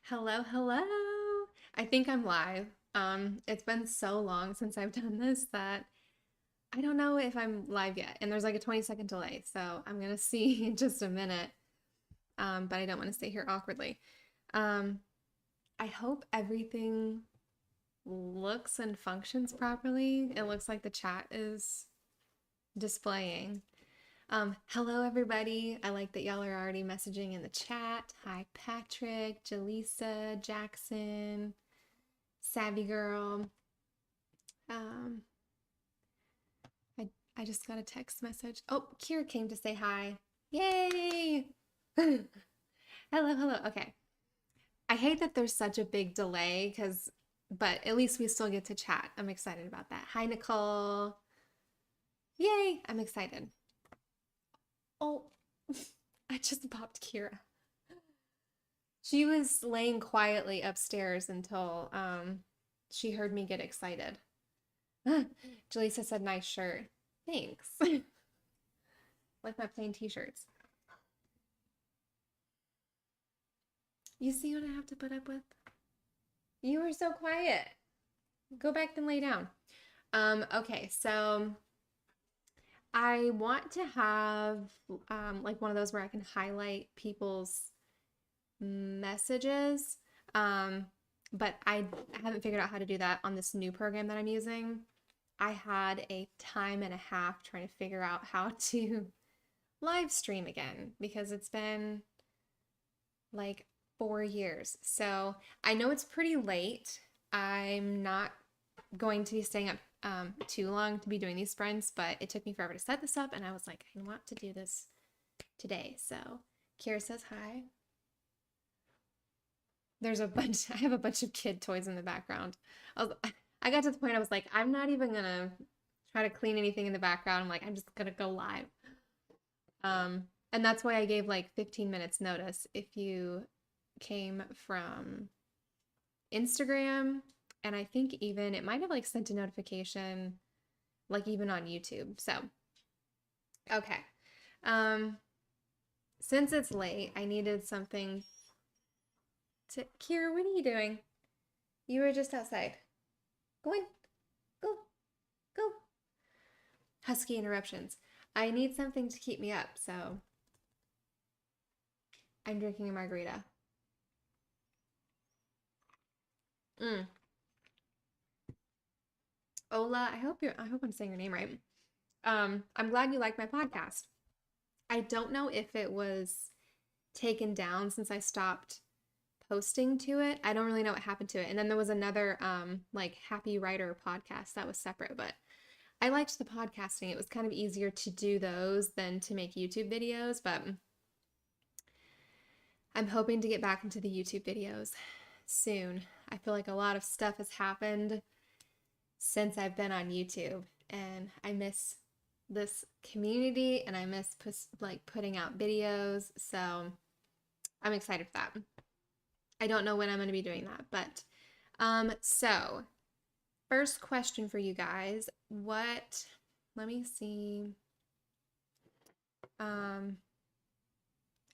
Hello, hello. I think I'm live. It's been so long since I've done this that I don't know if I'm live yet. And there's like a 20-second delay, so I'm gonna see in just a minute. But I don't want to stay here awkwardly. Um, I hope everything looks and functions properly. It looks like the chat is displaying. Hello everybody. I like that y'all are already messaging in the chat. Hi Patrick, Jaleesa, Jackson, Savvy Girl. Um, I just got a text message. Oh, Kira came to say hi. Yay! Hello, hello. Okay. I hate that there's such a big delay but at least we still get to chat. I'm excited about that. Hi, Nicole. Yay! I'm excited. Oh, I just popped Kira. She was laying quietly upstairs until she heard me get excited. Jaleesa said, nice shirt. Thanks. Like my plain t-shirts. You see what I have to put up with? You were so quiet. Go back and lay down. Okay, so I want to have like one of those where I can highlight people's messages. But I haven't figured out how to do that on this new program that I'm using. I had a time and a half trying to figure out how to live stream again because it's been like 4 years. So I know it's pretty late. I'm not going to be staying up too long to be doing these sprints, but it took me forever to set this up, and I was like, I want to do this today. So Kira says hi. I have a bunch of kid toys in the background. I got to the point I was like, I'm not even gonna try to clean anything in the background. I'm like, I'm just gonna go live. And that's why I gave like 15 minutes notice if you came from Instagram, and I think even it might have like sent a notification like even on YouTube. So, okay. Since it's late, I needed something to Kira, what are you doing? You were just outside. Go in. Go. Go. Husky interruptions. I need something to keep me up, so I'm drinking a margarita. Ola, I hope I'm saying your name right. I'm glad you like my podcast. I don't know if it was taken down since I stopped posting to it. I don't really know what happened to it. And then there was another like Happy Writer podcast that was separate, but I liked the podcasting. It was kind of easier to do those than to make YouTube videos, but I'm hoping to get back into the YouTube videos soon. I feel like a lot of stuff has happened since I've been on YouTube, and I miss this community, and I miss like putting out videos. So I'm excited for that. I don't know when I'm going to be doing that, but so first question for you guys, let me see. Oh,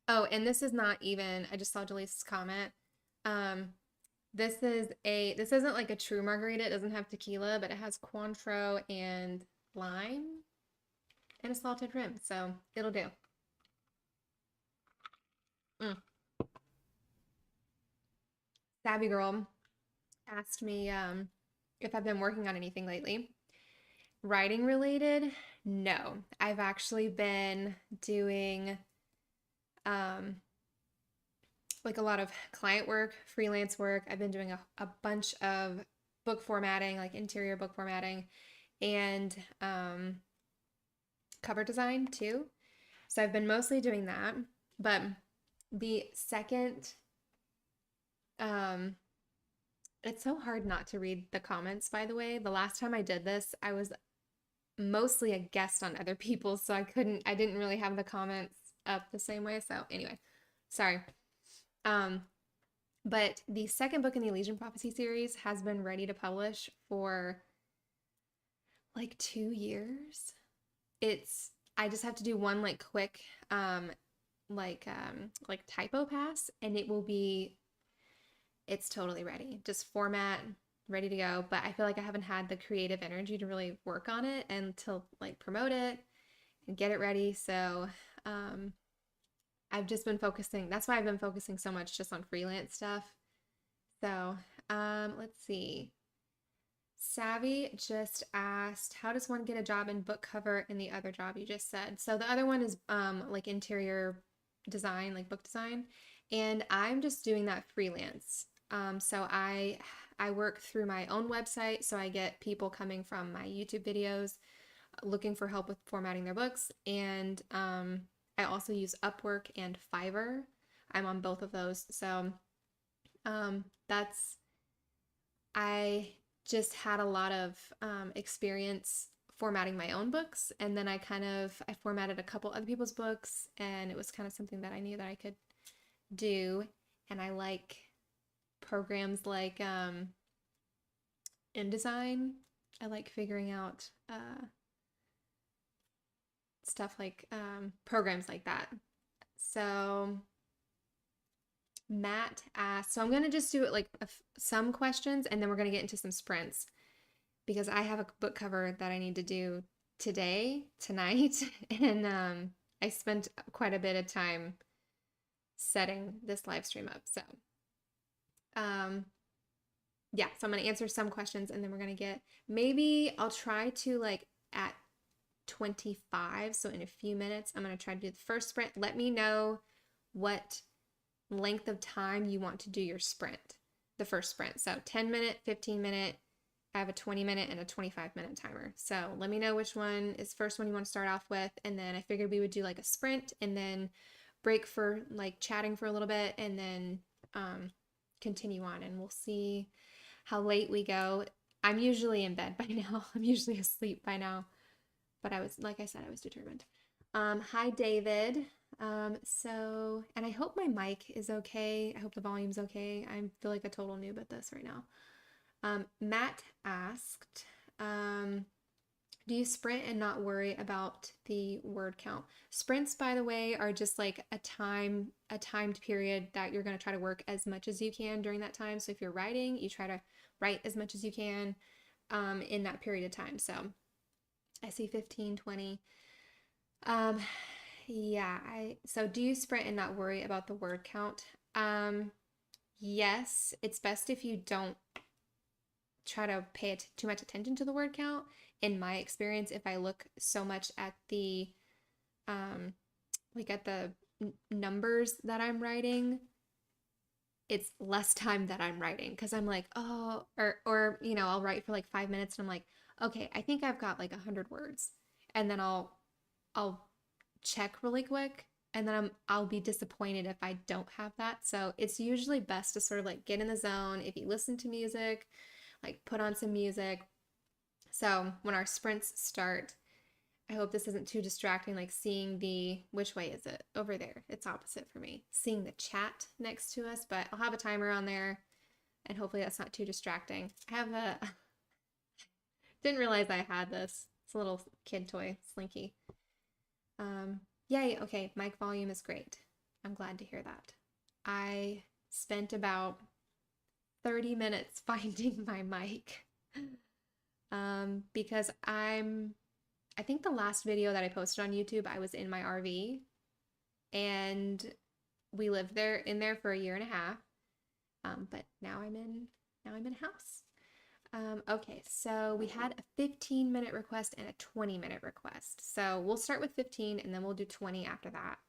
and this is not even, I just saw Jaleesa's comment. This isn't like a true margarita. It doesn't have tequila, but it has Cointreau and lime and a salted rim, so it'll do. Savvy Girl asked me if I've been working on anything lately. Writing related? No. I've actually been doing like a lot of client work, freelance work. I've been doing a bunch of book formatting, like interior book formatting, and cover design too. So I've been mostly doing that. But the second, it's so hard not to read the comments, by the way. The last time I did this, I was mostly a guest on other people's, so I didn't really have the comments up the same way. So anyway, sorry. But the second book in the Elysian Prophecy series has been ready to publish for like 2 years. I just have to do one like quick like typo pass, and it will be it's totally ready. Just format, ready to go. But I feel like I haven't had the creative energy to really work on it and to like promote it and get it ready. So I've just been focusing. That's why I've been focusing so much just on freelance stuff. So let's see. Savvy just asked, how does one get a job in book cover in the other job you just said? So the other one is like interior design, like book design, and I'm just doing that freelance. So I work through my own website, so I get people coming from my YouTube videos looking for help with formatting their books, and I also use Upwork and Fiverr. I'm on both of those, so that's I just had a lot of experience formatting my own books, and then I formatted a couple other people's books, and it was kind of something that I knew that I could do. And I like programs like InDesign. I like figuring out stuff like programs like that. So Matt asked, so I'm going to just do it like some questions, and then we're going to get into some sprints because I have a book cover that I need to do tonight, and I spent quite a bit of time setting this live stream up. So yeah, so I'm going to answer some questions, and then we're going to maybe I'll try to like at 25, so in a few minutes, I'm going to try to do the first sprint. Let me know what length of time you want to do your sprint, the first sprint. So 10-minute, 15-minute, I have a 20-minute and a 25-minute timer. So let me know which one is the first one you want to start off with. And then I figured we would do like a sprint and then break for like chatting for a little bit, and then continue on, and we'll see how late we go. I'm usually in bed by now. I'm usually asleep by now. But like I said, I was determined. Hi, David. And I hope my mic is okay. I hope the volume's okay. I feel like a total noob at this right now. Matt asked, do you sprint and not worry about the word count? Sprints, by the way, are just like a timed period that you're going to try to work as much as you can during that time. So if you're writing, you try to write as much as you can in that period of time. So I see 15, 20. Yeah, so do you sprint and not worry about the word count? Yes, it's best if you don't try to pay too much attention to the word count. In my experience, if I look so much at the numbers that I'm writing, it's less time that I'm writing, because I'm like, oh, or I'll write for like 5 minutes, and I'm like, okay, I think I've got like 100 words, and then I'll check really quick, and then I'll be disappointed if I don't have that. So it's usually best to sort of like get in the zone. If you listen to music, like put on some music. So when our sprints start, I hope this isn't too distracting, like seeing which way is it? Over there. It's opposite for me. Seeing the chat next to us, but I'll have a timer on there, and hopefully that's not too distracting. I have didn't realize I had this. It's a little kid toy, Slinky. Yay, okay, mic volume is great. I'm glad to hear that. I spent about 30 minutes finding my mic because I think the last video that I posted on YouTube, I was in my RV, and we lived in there for a year and a half. But now I'm in a house. Okay, so we had a 15-minute request and a 20-minute request. So we'll start with 15, and then we'll do 20 after that.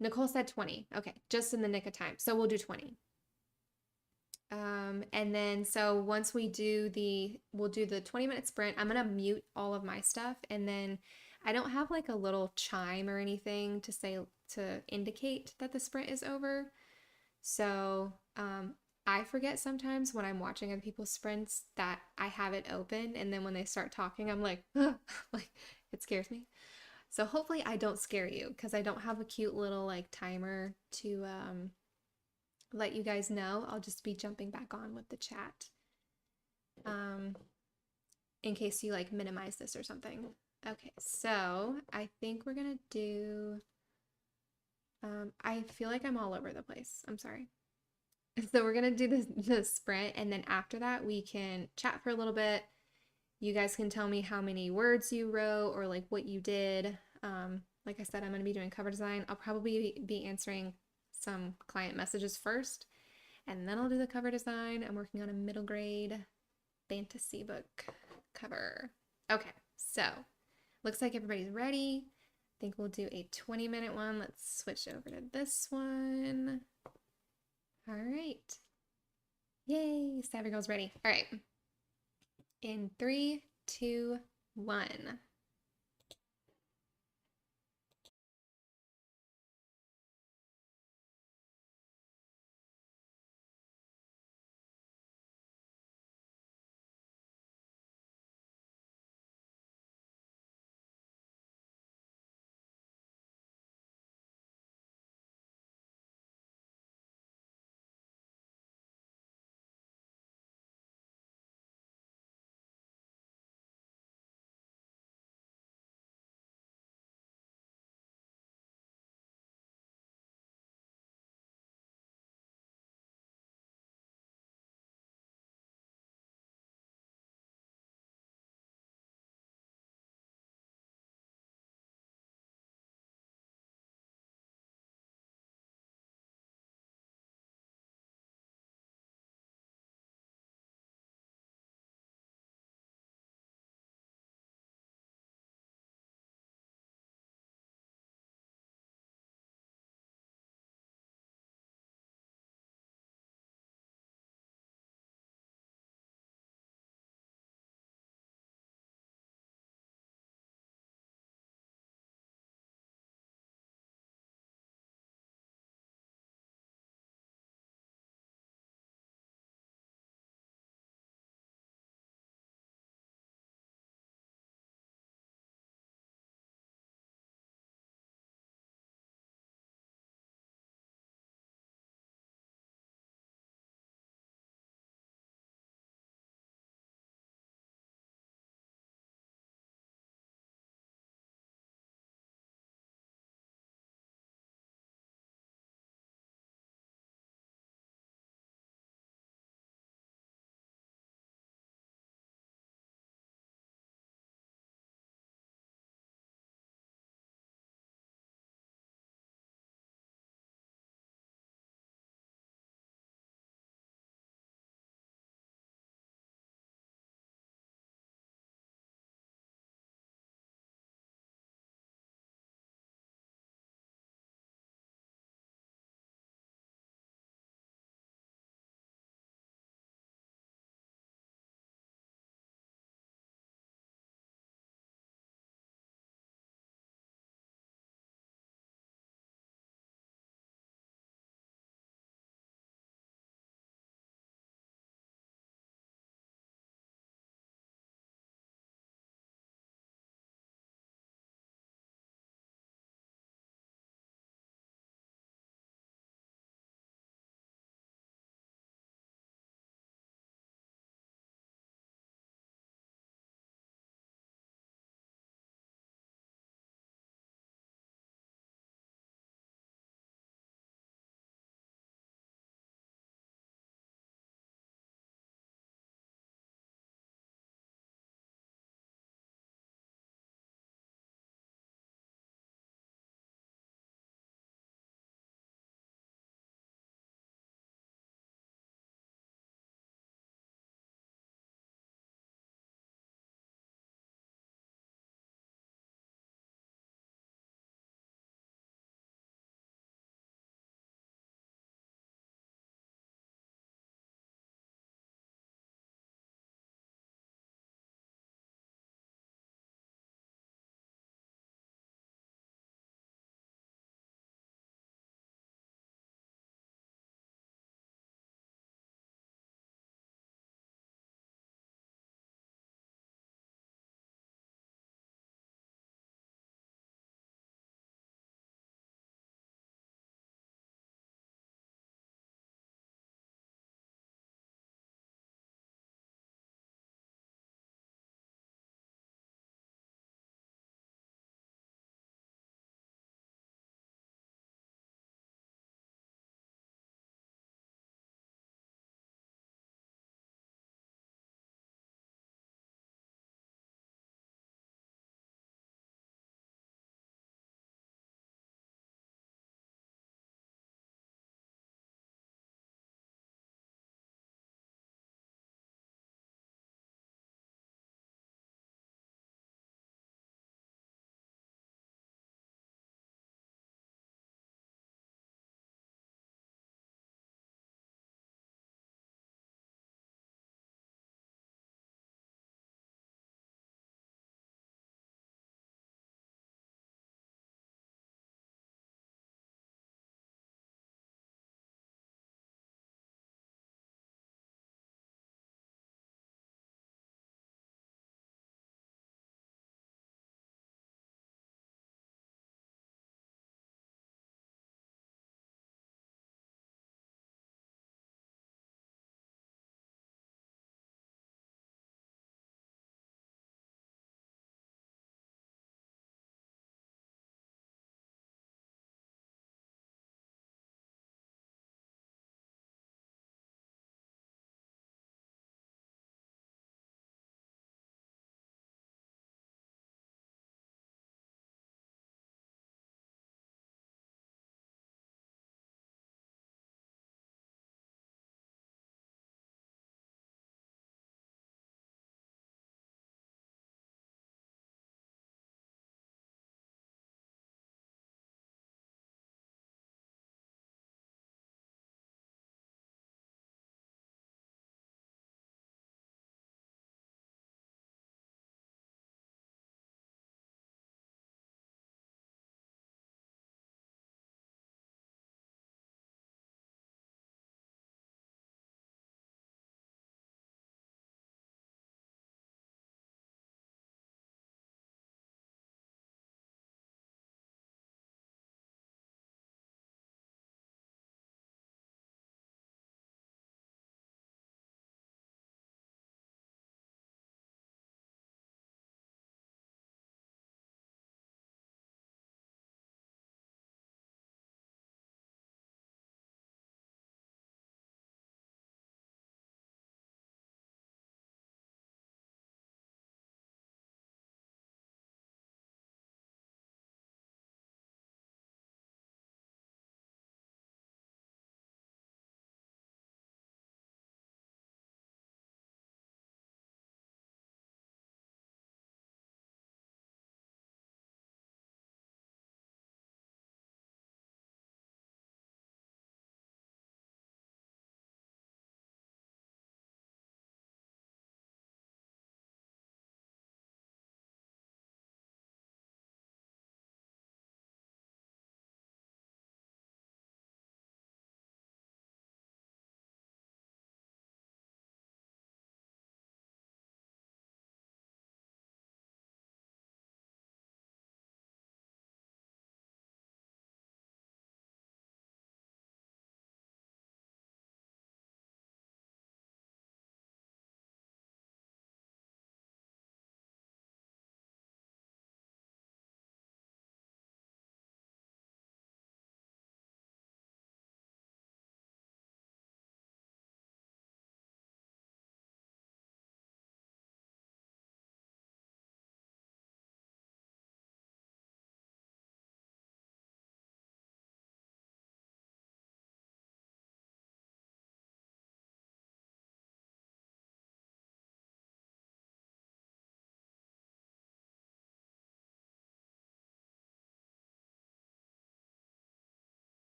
Nicole said 20. Okay, just in the nick of time. So we'll do 20. And then so once we'll do the 20-minute sprint, I'm gonna mute all of my stuff, and then I don't have like a little chime or anything to indicate that the sprint is over. So I forget sometimes when I'm watching other people's sprints that I have it open, and then when they start talking, I'm like, like it scares me. So hopefully I don't scare you, because I don't have a cute little like timer to let you guys know. I'll just be jumping back on with the chat in case you like minimize this or something. Okay, so I think we're gonna do I feel like I'm all over the place. I'm sorry. So we're gonna do the sprint, and then after that we can chat for a little bit. You guys can tell me how many words you wrote or like what you did. Like I said, I'm gonna be doing cover design. I'll probably be answering some client messages first, and then I'll do the cover design. I'm working on a middle grade fantasy book cover. Okay, so looks like everybody's ready. I think we'll do a 20-minute one. Let's switch over to this one. All right. Yay, Savvy Girl's ready. All right. In 3, 2, 1.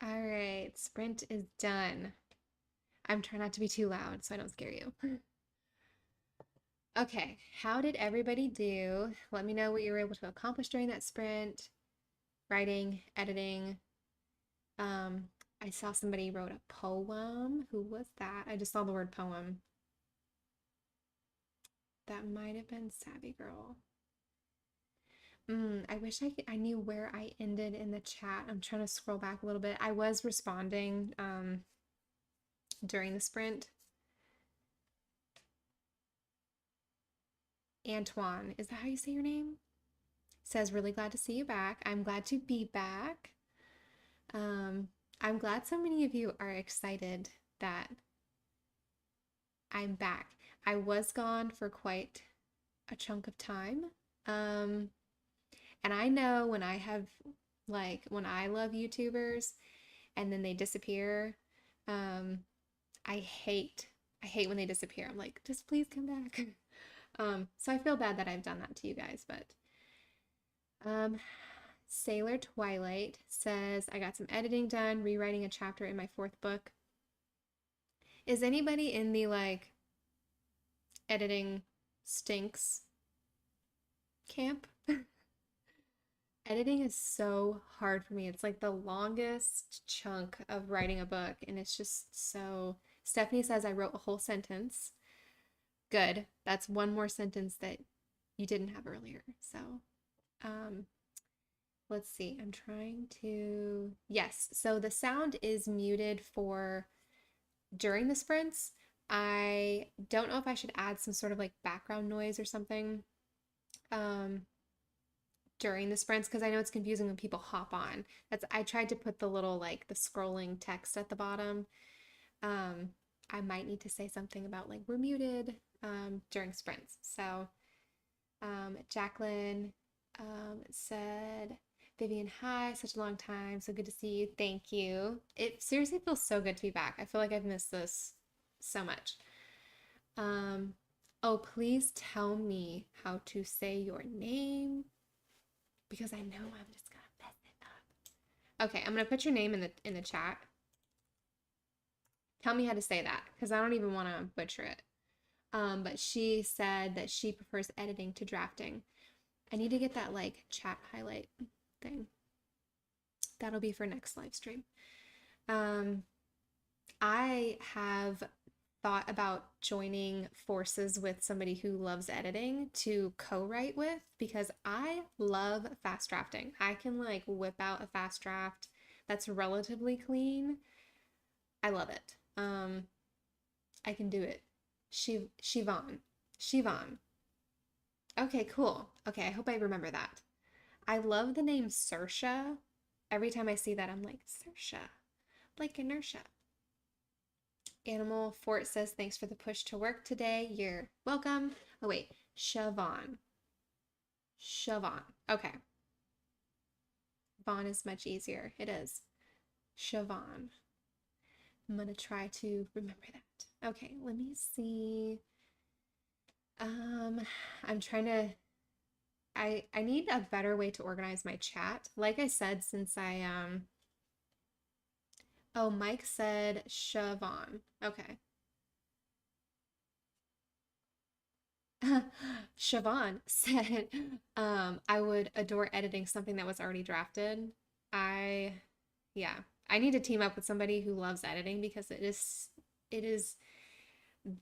All right, sprint is done. I'm trying not to be too loud so I don't scare you. Okay, how did everybody do? Let me know what you were able to accomplish during that sprint. Writing, editing. Um, I saw somebody wrote a poem. Who was that? I just saw the word poem. That might have been Savvy Girl. I wish I knew where I ended in the chat. I'm trying to scroll back a little bit. I was responding during the sprint. Antoine, is that how you say your name? Says, really glad to see you back. I'm glad to be back. I'm glad so many of you are excited that I'm back. I was gone for quite a chunk of time. And I know when I have, like, when I love YouTubers and then they disappear, I hate when they disappear. I'm like, just please come back. So I feel bad that I've done that to you guys, but Sailor Twilight says, I got some editing done, rewriting a chapter in my 4th book. Is anybody in the like editing stinks camp? Editing is so hard for me. It's like the longest chunk of writing a book, and it's just so. Stephanie says I wrote a whole sentence. Good. That's one more sentence that you didn't have earlier. So, let's see. I'm trying to. Yes. So the sound is muted for during the sprints. I don't know if I should add some sort of like background noise or something during the sprints because I know it's confusing when people hop on. I tried to put the little like the scrolling text at the bottom. I might need to say something about like we're muted during sprints. So Jacqueline said, Vivian, hi, such a long time. So good to see you. Thank you. It seriously feels so good to be back. I feel like I've missed this so much. Oh, please tell me how to say your name because I know I'm just gonna mess it up. Okay, I'm gonna put your name in the chat. Tell me how to say that because I don't even want to butcher it. But she said that she prefers editing to drafting. I need to get that like chat highlight thing. That'll be for next live stream. I have thought about joining forces with somebody who loves editing to co-write with because I love fast drafting. I can like whip out a fast draft that's relatively clean. I love it. I can do it. Siobhan. Okay, cool. Okay, I hope I remember that. I love the name Saoirse. Every time I see that, I'm like, Saoirse, like inertia. Animal Fort says, thanks for the push to work today. You're welcome. Oh, wait. Siobhan. Okay. Vaughn is much easier. It is. Siobhan. I'm going to try to remember that. Okay, let me see. I'm trying to. I need a better way to organize my chat. Like I said, since I Oh, Mike said Siobhan. Okay. Siobhan said, I would adore editing something that was already drafted. I, yeah, I need to team up with somebody who loves editing because it is,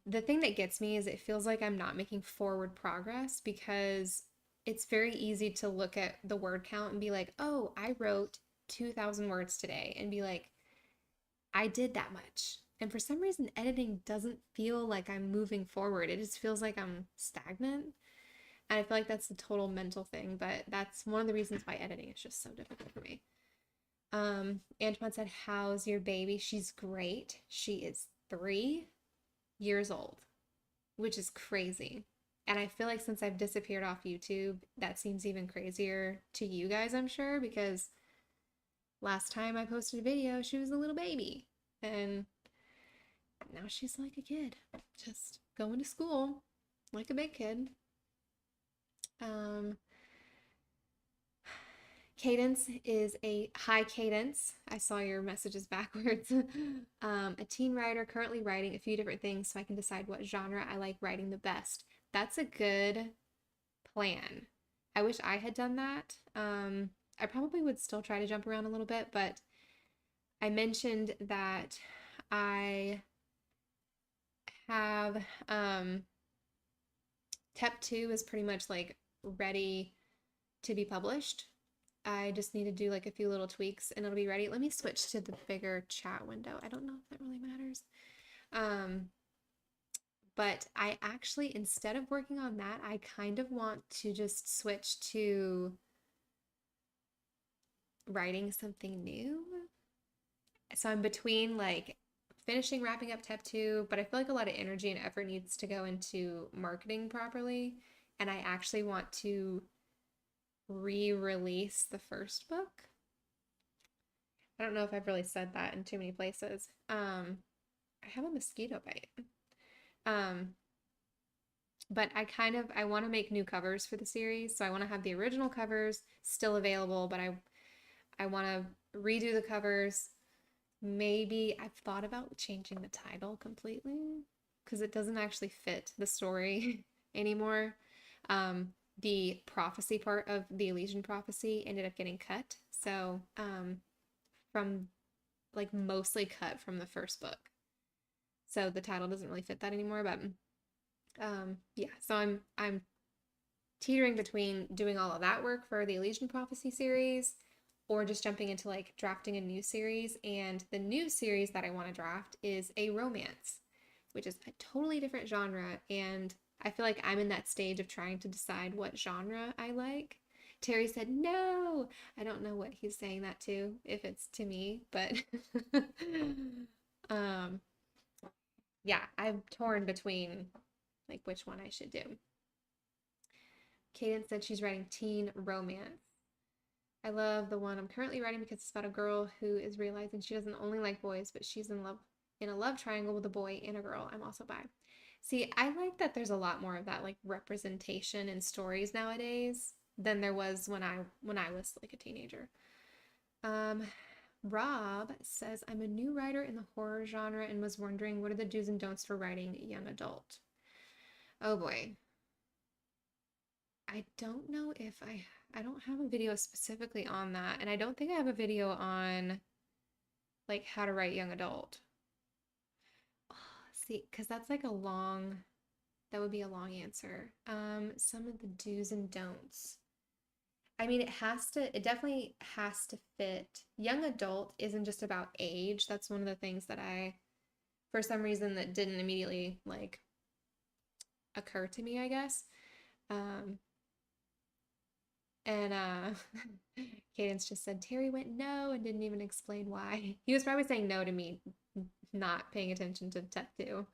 the thing that gets me is it feels like I'm not making forward progress because it's very easy to look at the word count and be like, oh, I wrote 2,000 words today and be like, I did that much. And for some reason, editing doesn't feel like I'm moving forward. It just feels like I'm stagnant. And I feel like that's a total mental thing, but that's one of the reasons why editing is just so difficult for me. Antoine said, how's your baby? She's great. She is 3 years old, which is crazy. And I feel like since I've disappeared off YouTube, that seems even crazier to you guys, I'm sure, because last time I posted a video, she was a little baby. And now she's like a kid, just going to school like a big kid. Cadence is a high cadence. I saw your messages backwards. A teen writer currently writing a few different things so I can decide what genre I like writing the best. That's a good plan. I wish I had done that. I probably would still try to jump around a little bit, but I mentioned that I have TEP 2 is pretty much like ready to be published. I just need to do like a few little tweaks and it'll be ready. Let me switch to the bigger chat window. I don't know if that really matters. But I actually, instead of working on that, I kind of want to just switch to writing something new. So I'm between like finishing wrapping up TEP 2, but I feel like a lot of energy and effort needs to go into marketing properly. And I actually want to re-release the first book. I don't know if I've really said that in too many places. I have a mosquito bite. But I want to make new covers for the series. So I want to have the original covers still available, but I want to redo the covers. Maybe I've thought about changing the title completely because it doesn't actually fit the story anymore. The prophecy part of the Elysian prophecy ended up getting cut. So, from like mostly cut from the first book. So the title doesn't really fit that anymore, but yeah, so I'm teetering between doing all of that work for the Elysian prophecy series or just jumping into like drafting a new series. And the new series that I want to draft is a romance, which is a totally different genre. And I feel like I'm in that stage of trying to decide what genre I like. Terry said, no, I don't know what he's saying that to, if it's to me, but yeah, I'm torn between like which one I should do. Cadence said she's writing teen romance. I love the one I'm currently writing because it's about a girl who is realizing she doesn't only like boys, but she's in a love triangle with a boy and a girl. I'm also bi. See, I like that there's a lot more of that like representation in stories nowadays than there was when I was like a teenager. Rob says, I'm a new writer in the horror genre and was wondering what are the do's and don'ts for writing young adult? Oh boy. I don't know if I don't have a video specifically on that, and I don't think I have a video on like how to write young adult. Oh, see, because that's like that would be a long answer. Some of the do's and don'ts. I mean, it definitely has to fit. Young adult isn't just about age. That's one of the things that for some reason, that didn't immediately like occur to me, I guess. And Cadence just said Terry went no and didn't even explain why. He was probably saying no to me not paying attention to TEP 2.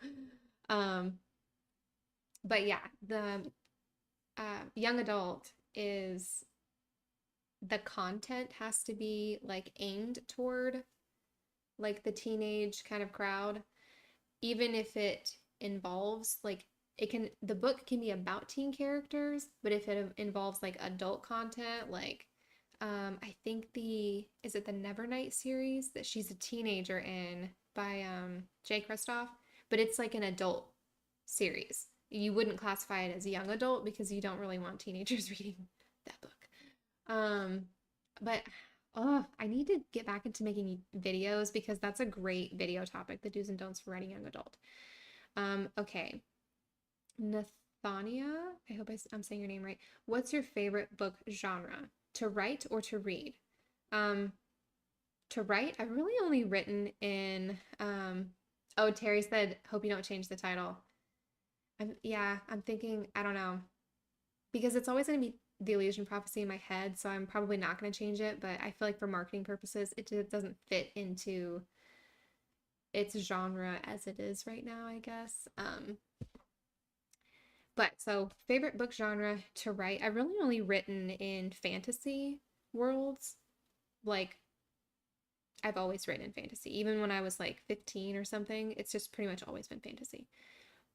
But yeah, the young adult is the content has to be like aimed toward like the teenage kind of crowd, even if it involves like the book can be about teen characters, but if it involves like adult content, like I think is it the Nevernight series that she's a teenager in by Jay Kristoff, but it's like an adult series. You wouldn't classify it as young adult because you don't really want teenagers reading that book. But I need to get back into making videos because that's a great video topic, the do's and don'ts for writing young adult. Okay. Nathania, I hope I'm saying your name right. What's your favorite book genre? To write or to read? To write, I've really only written in, oh, Terry said, hope you don't change the title. I'm thinking, I don't know, because it's always going to be the Elysian prophecy in my head, so I'm probably not going to change it, but I feel like for marketing purposes, it doesn't fit into its genre as it is right now, I guess. But so favorite book genre to write, I've really only written in fantasy worlds. Like I've always written in fantasy, even when I was like 15 or something. It's just pretty much always been fantasy.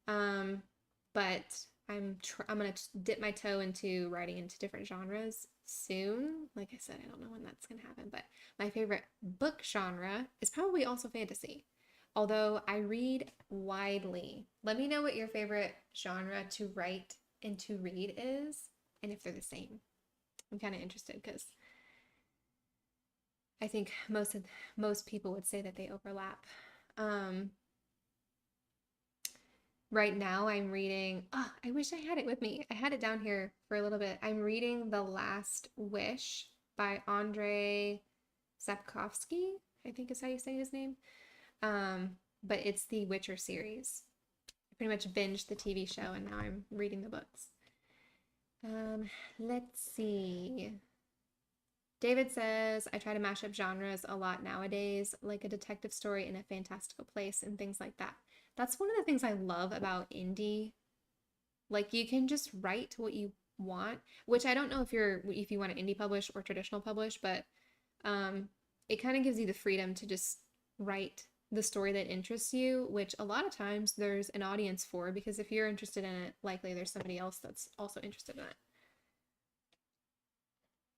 But I'm gonna dip my toe into writing into different genres soon. Like I said, I don't know when that's gonna happen, but my favorite book genre is probably also fantasy. Although I read widely. Let me know what your favorite genre to write and to read is, and if they're the same. I'm kind of interested because I think most people would say that they overlap. Um, right now I'm reading, oh, I wish I had it with me. I had it down here for a little bit. I'm reading The Last Wish by Andrei Sapkowski, I think is how you say his name. But it's the Witcher series. I pretty much binged the TV show and now I'm reading the books. Let's see. David says, I try to mash up genres a lot nowadays, like a detective story in a fantastical place and things like that. That's one of the things I love about indie. Like you can just write what you want, which I don't know if you want to indie publish or traditional publish, but it kind of gives you the freedom to just write the story that interests you, which a lot of times there's an audience for, because if you're interested in it, likely there's somebody else that's also interested in it.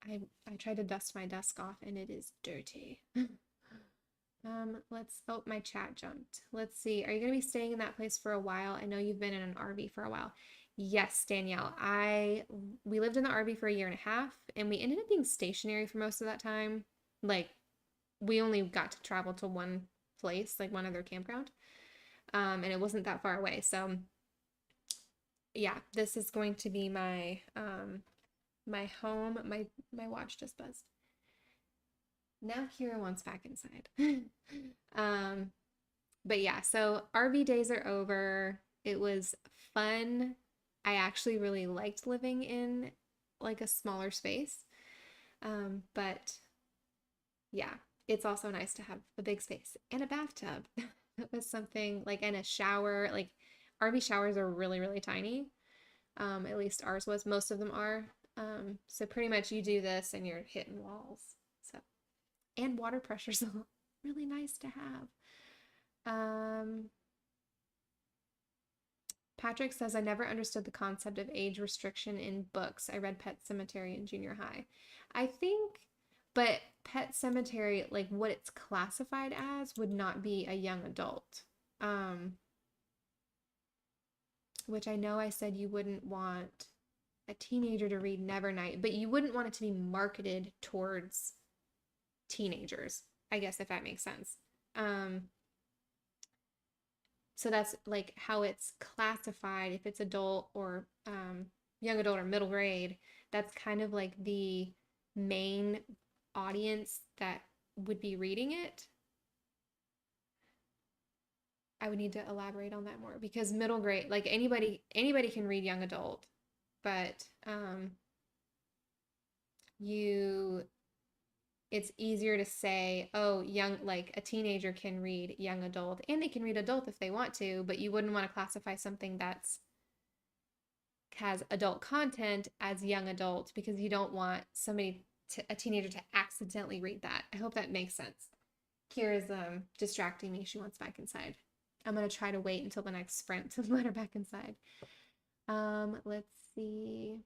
I tried to dust my desk off and it is dirty. My chat jumped. Let's see. Are you going to be staying in that place for a while? I know you've been in an RV for a while. Yes, Danielle. We lived in the RV for a year and a half and we ended up being stationary for most of that time. Like we only got to travel to one place, like one other campground. And it wasn't that far away. So yeah, this is going to be my my home. My watch just buzzed. Now Kira wants back inside. But yeah, so RV days are over. It was fun. I actually really liked living in like a smaller space. But yeah, it's also nice to have a big space and a bathtub. That was something like, and a shower. Like RV showers are really, really tiny. At least ours was. Most of them are. So pretty much you do this and you're hitting walls. So, and water pressure's really nice to have. Patrick says, I never understood the concept of age restriction in books. I read Pet Sematary in junior high. I think, but Pet Sematary, like what it's classified as, would not be a young adult. Which I know I said you wouldn't want a teenager to read Nevernight, but you wouldn't want it to be marketed towards teenagers, I guess, if that makes sense. So that's like how it's classified. If it's adult or young adult or middle grade, that's kind of like the main audience that would be reading it. I would need to elaborate on that more because middle grade, like anybody can read young adult, but it's easier to say, oh, young, like a teenager can read young adult and they can read adult if they want to, but you wouldn't want to classify something has adult content as young adult because you don't want a teenager to accidentally read that. I hope that makes sense. Kira's distracting me. She wants back inside. I'm going to try to wait until the next sprint to let her back inside. Let's see.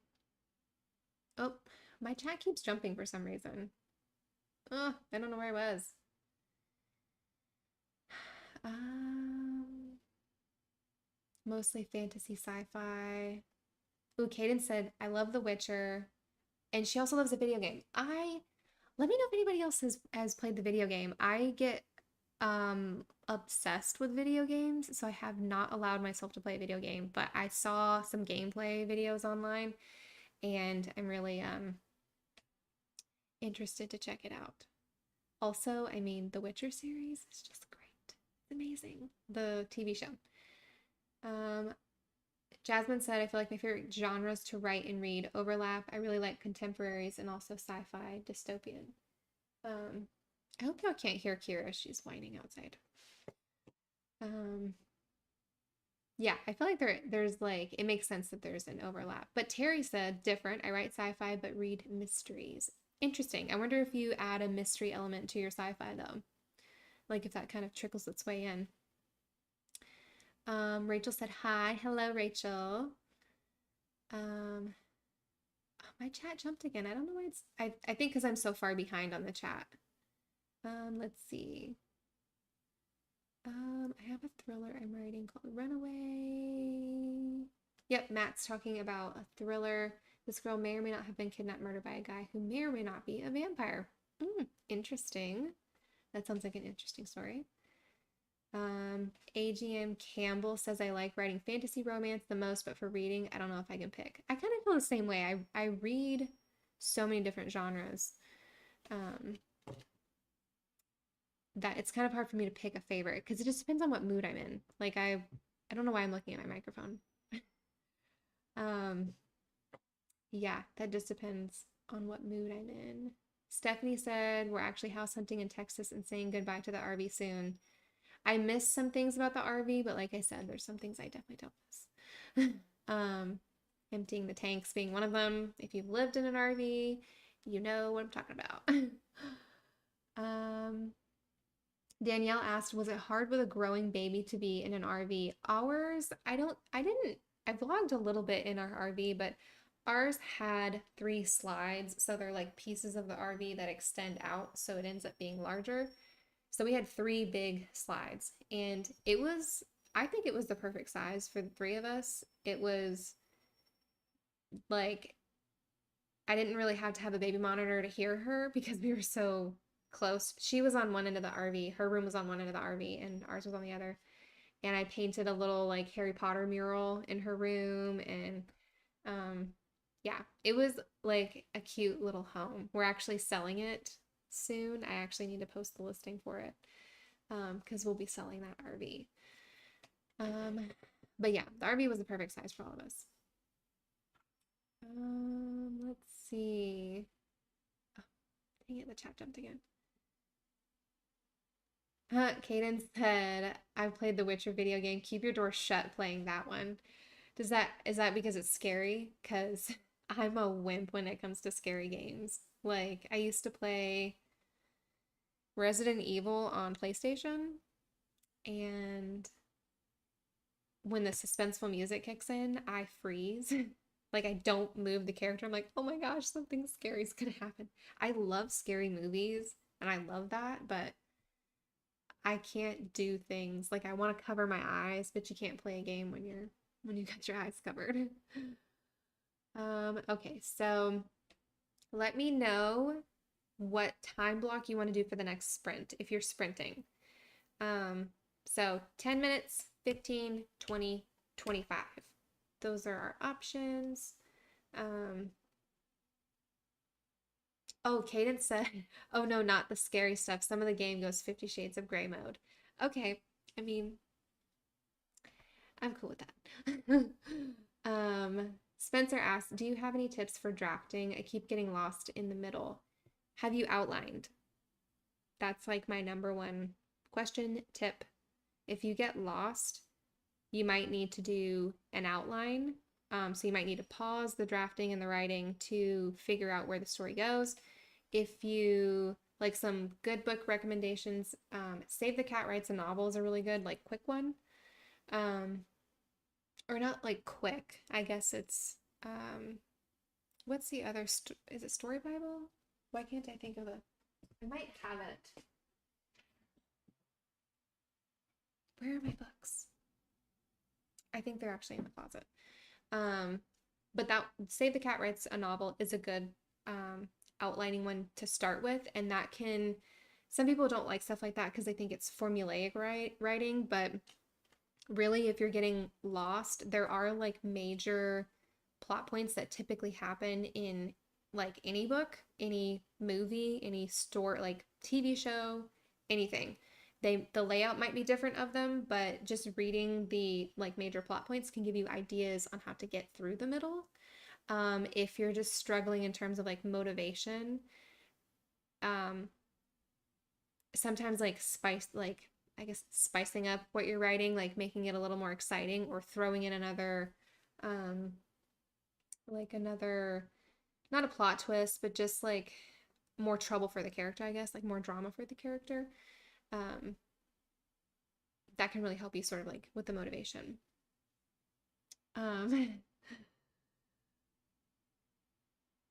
Oh, my chat keeps jumping for some reason. Oh, I don't know where I was. Mostly fantasy sci-fi. Ooh, Kaden said, I love The Witcher. And she also loves a video game. Let me know if anybody else has played the video game. I get obsessed with video games, so I have not allowed myself to play a video game, but I saw some gameplay videos online and I'm really interested to check it out. Also, I mean, the Witcher series is just great. It's amazing. The TV show. Jasmine said, I feel like my favorite genres to write and read overlap. I really like contemporaries and also sci-fi, dystopian. I hope y'all can't hear Kira. She's whining outside. Yeah, I feel like there's like, it makes sense that there's an overlap. But Terry said, different. I write sci-fi, but read mysteries. Interesting. I wonder if you add a mystery element to your sci-fi though. Like if that kind of trickles its way in. Rachel said, hi. Hello, Rachel. Um, oh, my chat jumped again. I don't know why it's, I think because I'm so far behind on the chat. Let's see. I have a thriller I'm writing called Runaway. Yep, Matt's talking about a thriller. This girl may or may not have been kidnapped, murdered by a guy who may or may not be a vampire. Interesting. That sounds like an interesting story. AGM Campbell says I like writing fantasy romance the most, but for reading, I don't know if I can pick. I kind of feel the same way. I read so many different genres. That it's kind of hard for me to pick a favorite because it just depends on what mood I'm in. Like I don't know why I'm looking at my microphone. um yeah, that just depends on what mood I'm in. Stephanie said we're actually house hunting in Texas and saying goodbye to the RV soon. I miss some things about the RV, but like I said, there's some things I definitely don't miss. Emptying the tanks being one of them. If you've lived in an RV, you know what I'm talking about. Danielle asked, was it hard with a growing baby to be in an RV? Ours, I vlogged a little bit in our RV, but ours had 3 slides. So they're like pieces of the RV that extend out. So it ends up being larger. So we had 3 big slides and I think it was the perfect size for the 3 of us. It was like, I didn't really have to have a baby monitor to hear her because we were so close. She was on one end of the RV. Her room was on one end of the RV and ours was on the other. And I painted a little like Harry Potter mural in her room. And yeah, it was like a cute little home. We're actually selling it soon. I actually need to post the listing for it because we'll be selling that RV. But yeah, the RV was the perfect size for all of us. Let's see. Oh, dang it, the chat jumped again. Kaden said, I've played the Witcher video game. Keep your door shut playing that one. Is that because it's scary? Because I'm a wimp when it comes to scary games. Like, I used to play Resident Evil on PlayStation, and when the suspenseful music kicks in, I freeze. Like, I don't move the character. I'm like, oh my gosh, something scary is gonna happen. I love scary movies, and I love that, but I can't do things like I want to cover my eyes, but you can't play a game when you got your eyes covered. Okay, so let me know what time block you want to do for the next sprint if you're sprinting. So 10 minutes, 15, 20, 25. Those are our options. Oh, Cadence said, oh no, not the scary stuff. Some of the game goes 50 Shades of Grey mode. Okay, I mean, I'm cool with that. Spencer asked, do you have any tips for drafting? I keep getting lost in the middle. Have you outlined? That's like my number one question tip. If you get lost, you might need to do an outline. So you might need to pause the drafting and the writing to figure out where the story goes. If you like some good book recommendations, Save the Cat Writes a Novel is a really good, like, quick one. Or not like quick. I guess it's, what's the other, is it Story Bible? Why can't I think of it? I might have it. Where are my books? I think they're actually in the closet. But that Save the Cat Writes a Novel is a good outlining one to start with, and that can, some people don't like stuff like that because they think it's formulaic writing, but really if you're getting lost, there are like major plot points that typically happen in like any book, any movie, any story, like TV show, anything. The layout might be different of them, but just reading the like major plot points can give you ideas on how to get through the middle. If you're just struggling in terms of like motivation, sometimes like I guess spicing up what you're writing, like making it a little more exciting or throwing in another, like another, not a plot twist, but just like more trouble for the character, I guess, like more drama for the character. That can really help you sort of like with the motivation.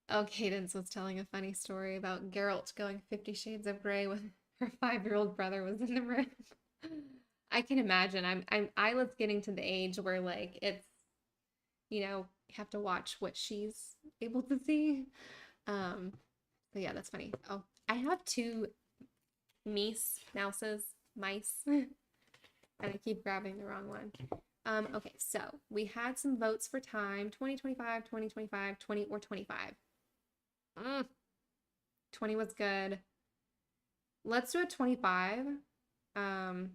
Oh, Cadence was telling a funny story about Geralt going 50 Shades of Grey when her 5-year-old brother was in the room. I can imagine. Isla's getting to the age where like it's, you have to watch what she's able to see. Um, but yeah, that's funny. Oh, I have two mice, and I keep grabbing the wrong one. Okay, so we had some votes for time, 2025, 2025, 20 or 25. 20 was good. Let's do a 25. Because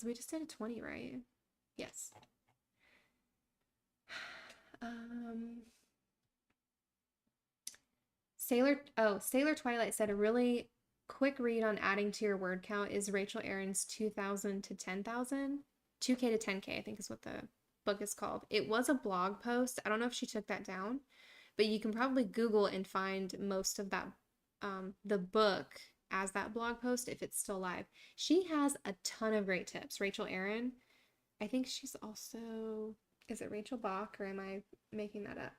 we just did a 20, right? Yes. Um, Sailor Twilight said a really quick read on adding to your word count is Rachel Aaron's 2,000 to 10,000. 2K to 10K, I think is what the book is called. It was a blog post. I don't know if she took that down, but you can probably Google and find most of that, the book as that blog post if it's still live. She has a ton of great tips. Rachel Aaron. I think she's also, is it Rachel Bach or am I making that up?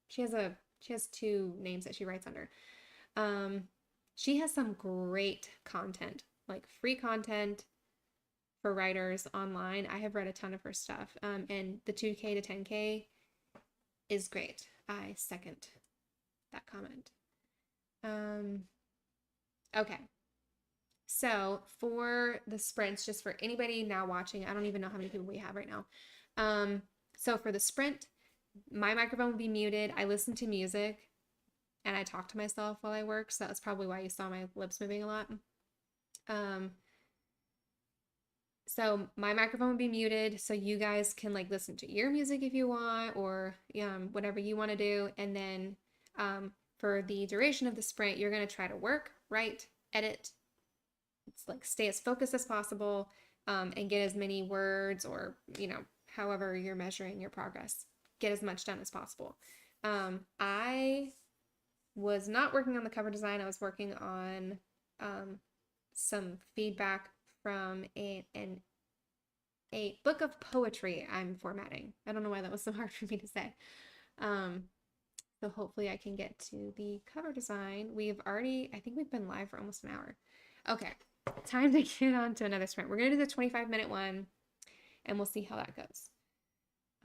She has two names that she writes under. Um, she has some great content, like free content for writers online. I have read a ton of her stuff. And the 2K to 10K is great. I second that comment. Okay. So for the sprints, just for anybody now watching, I don't even know how many people we have right now. So for the sprint, my microphone will be muted. I listen to music and I talk to myself while I work. So that's probably why you saw my lips moving a lot. So my microphone will be muted so you guys can like listen to your music if you want or whatever you want to do. And then for the duration of the sprint, you're going to try to work, write, edit. It's like stay as focused as possible and get as many words or, however you're measuring your progress, get as much done as possible. I was not working on the cover design. I was working on some feedback from a book of poetry I'm formatting. I don't know why that was so hard for me to say. So hopefully I can get to the cover design. I think we've been live for almost an hour. Okay, time to get on to another sprint. We're going to do the 25-minute one and we'll see how that goes.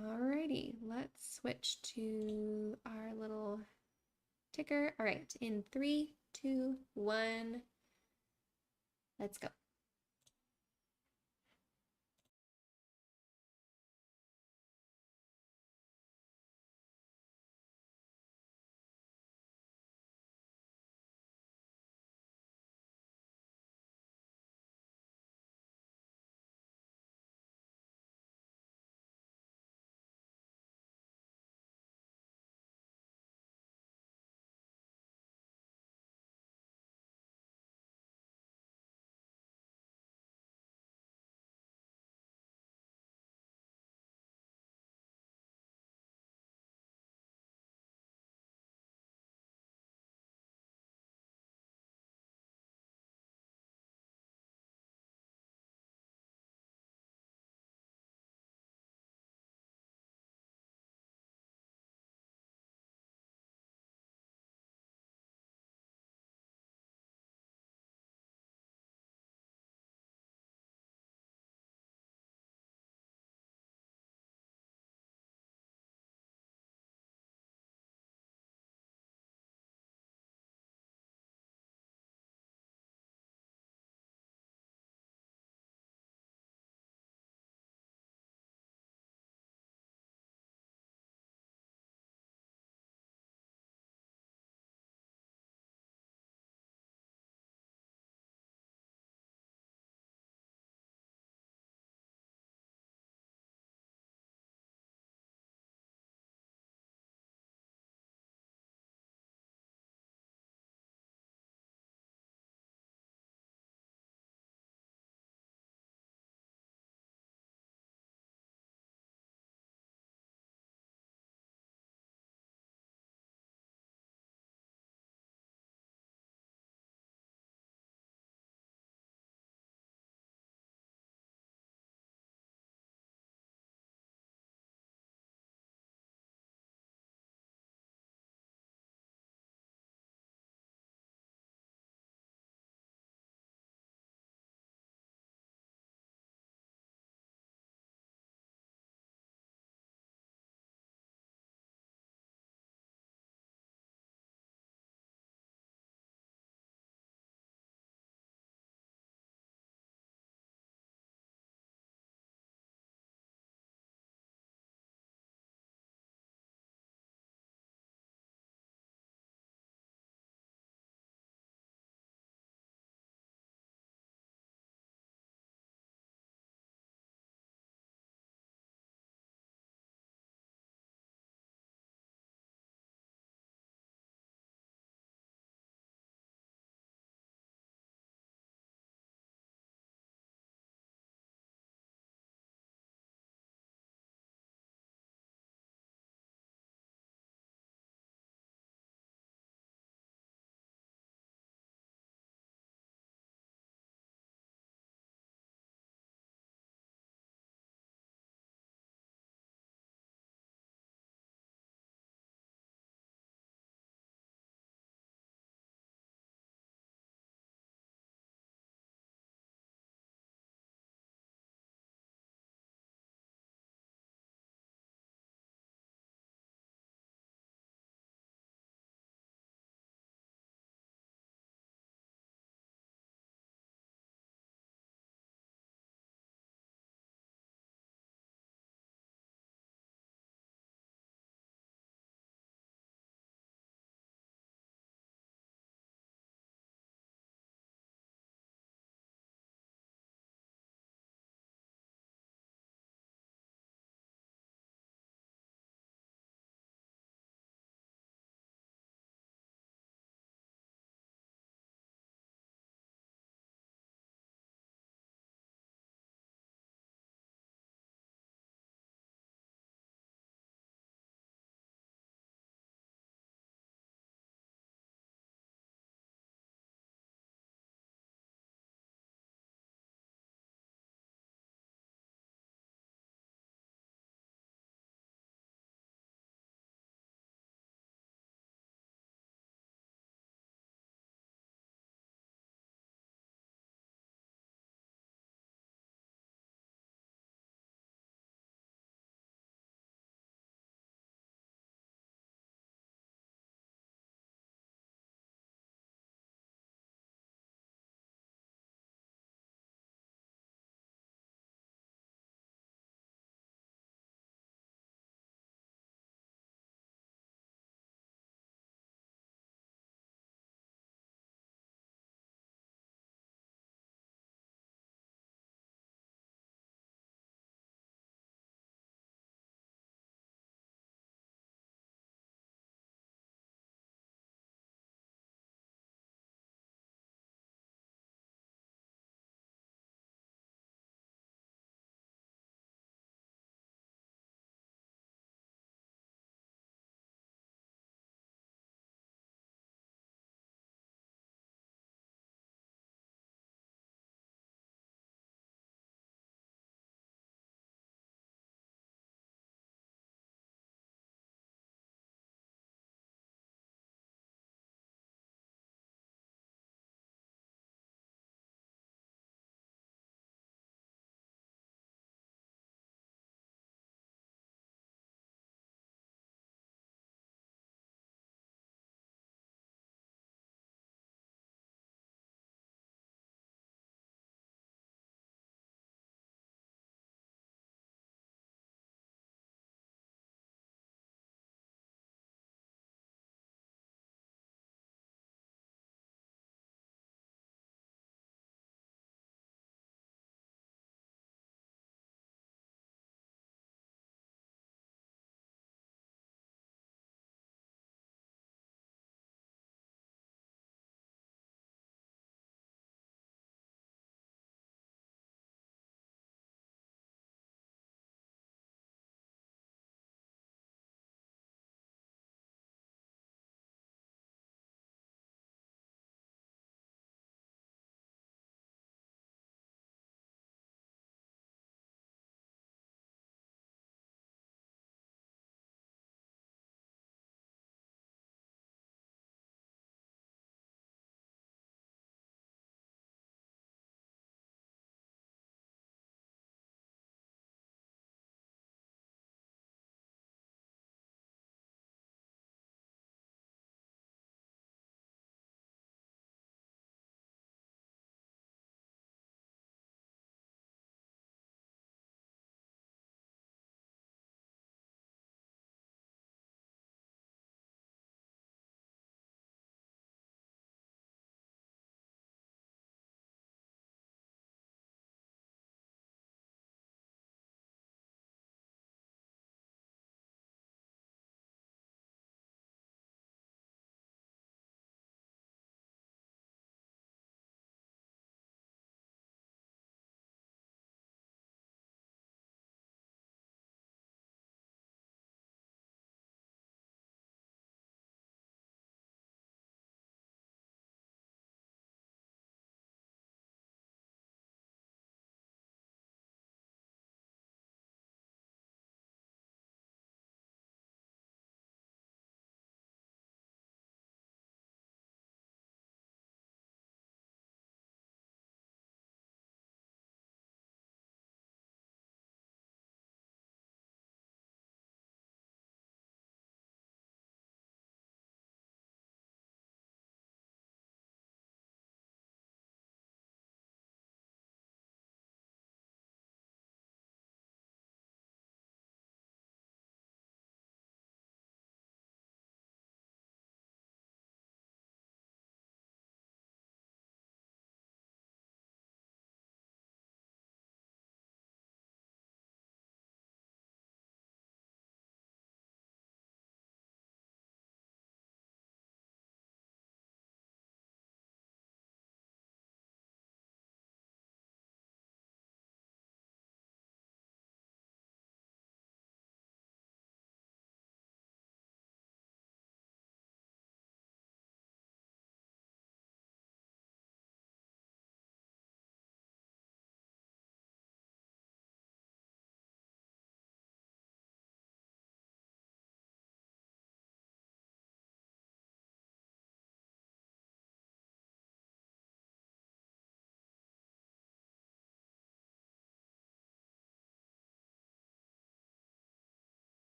Alrighty, let's switch to our little ticker. All right, in 3, 2, 1, let's go.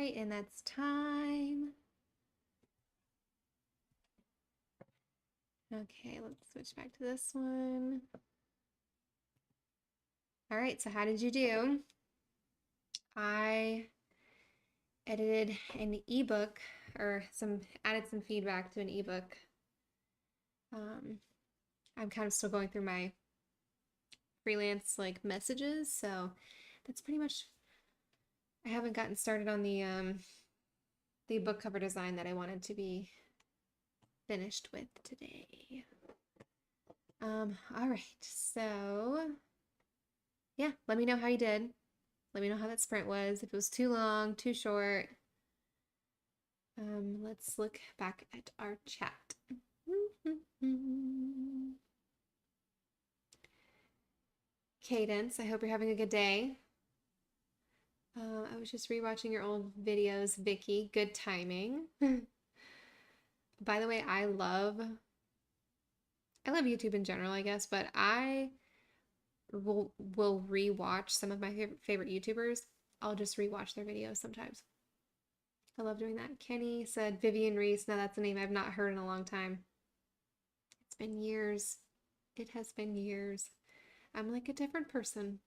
right, and that's time. Okay, let's switch back to this one. All right, so how did you do? I edited an ebook, or added some feedback to an ebook. I'm kind of still going through my freelance like messages, so that's pretty much. I haven't gotten started on the book cover design that I wanted to be finished with today. All right, so yeah, let me know how you did. Let me know how that sprint was, if it was too long, too short. Let's look back at our chat. Cadence, I hope you're having a good day. I was just rewatching your old videos, Vicky. Good timing. By the way, I love YouTube in general, I guess, but I will rewatch some of my favorite YouTubers. I'll just rewatch their videos sometimes. I love doing that. Kenny said Vivian Reese. Now that's a name I've not heard in a long time. It's been years. It has been years. I'm like a different person.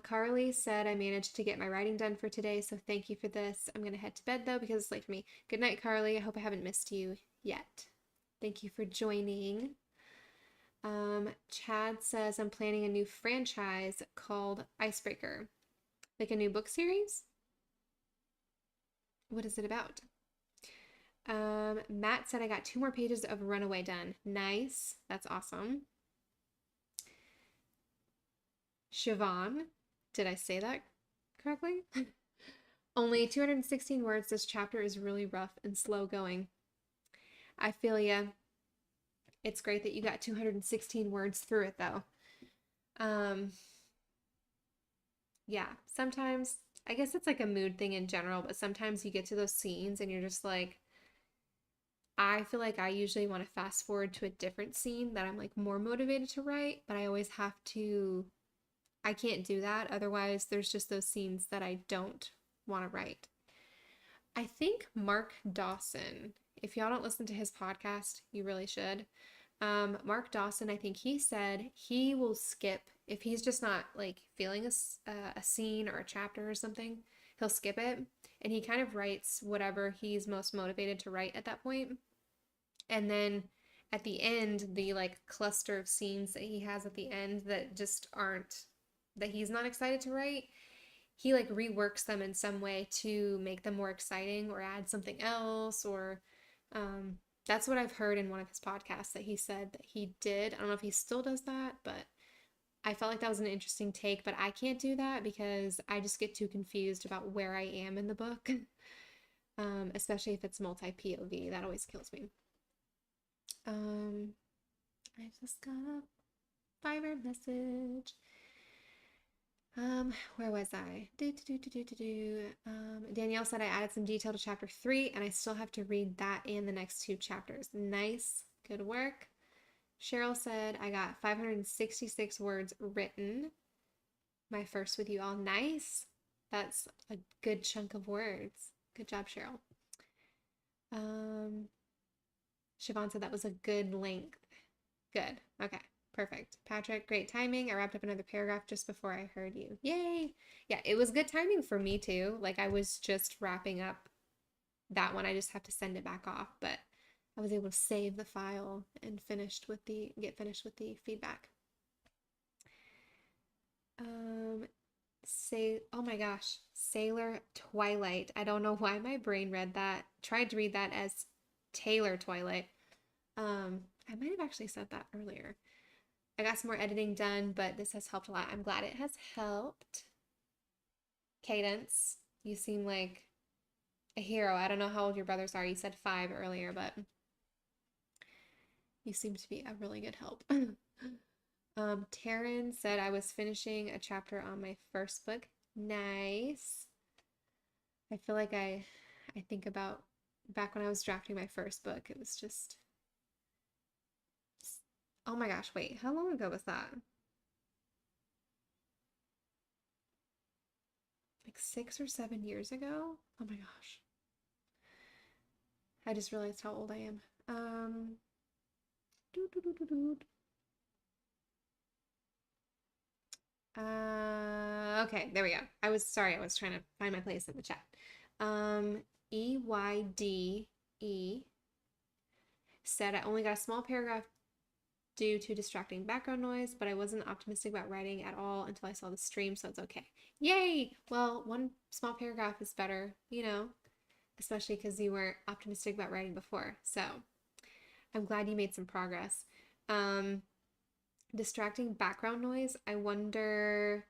Carly said I managed to get my writing done for today, so thank you for this. I'm gonna head to bed though because it's late for me. Good night, Carly. I hope I haven't missed you yet. Thank you for joining. Chad says I'm planning a new franchise called Icebreaker. Like a new book series? What is it about? Matt said I got 2 more pages of Runaway done. Nice. That's awesome. Siobhan, did I say that correctly? Only 216 words. This chapter is really rough and slow going. I feel ya. It's great that you got 216 words through it though. Yeah, sometimes, I guess it's like a mood thing in general, but sometimes you get to those scenes and you're just like, I feel like I usually want to fast forward to a different scene that I'm like more motivated to write, but I always have to, I can't do that. Otherwise, there's just those scenes that I don't want to write. I think Mark Dawson, if y'all don't listen to his podcast, you really should. Mark Dawson, I think he said he will skip if he's just not like feeling a scene or a chapter or something, he'll skip it and he kind of writes whatever he's most motivated to write at that point. And then at the end, the like cluster of scenes that he has at the end that just aren't, that he's not excited to write, he like reworks them in some way to make them more exciting or add something else, or that's what I've heard in one of his podcasts that he said that he did. I don't know if he still does that, but I felt like that was an interesting take, but I can't do that because I just get too confused about where I am in the book, especially if it's multi-POV. That always kills me. I just got a Fiverr message. Where was I? Danielle said I added some detail to chapter 3 and I still have to read that and the next 2 chapters. Nice. Good work. Cheryl said I got 566 words written. My first with you all. Nice. That's a good chunk of words. Good job, Cheryl. Siobhan said that was a good length. Good. Okay. Perfect. Patrick, great timing. I wrapped up another paragraph just before I heard you. Yay. Yeah, it was good timing for me too. Like I was just wrapping up that one. I just have to send it back off, but I was able to save the file and get finished with the feedback. Oh my gosh, Sailor Twilight. I don't know why my brain tried to read that as Taylor Twilight. I might have actually said that earlier. I got some more editing done, but this has helped a lot. I'm glad it has helped. Cadence, you seem like a hero. I don't know how old your brothers are. You said 5 earlier, but you seem to be a really good help. Taryn said I was finishing a chapter on my first book. Nice. I feel like I think about back when I was drafting my first book. It was just, oh my gosh, wait, how long ago was that? Like 6 or 7 years ago. Oh my gosh. I just realized how old I am. Doo, doo, doo, doo, doo. Okay, there we go. I was trying to find my place in the chat. EYDE said I only got a small paragraph due to distracting background noise, but I wasn't optimistic about writing at all until I saw the stream, so it's okay. Yay! Well, one small paragraph is better, you know, especially because you weren't optimistic about writing before. So I'm glad you made some progress. Distracting background noise, I wonder,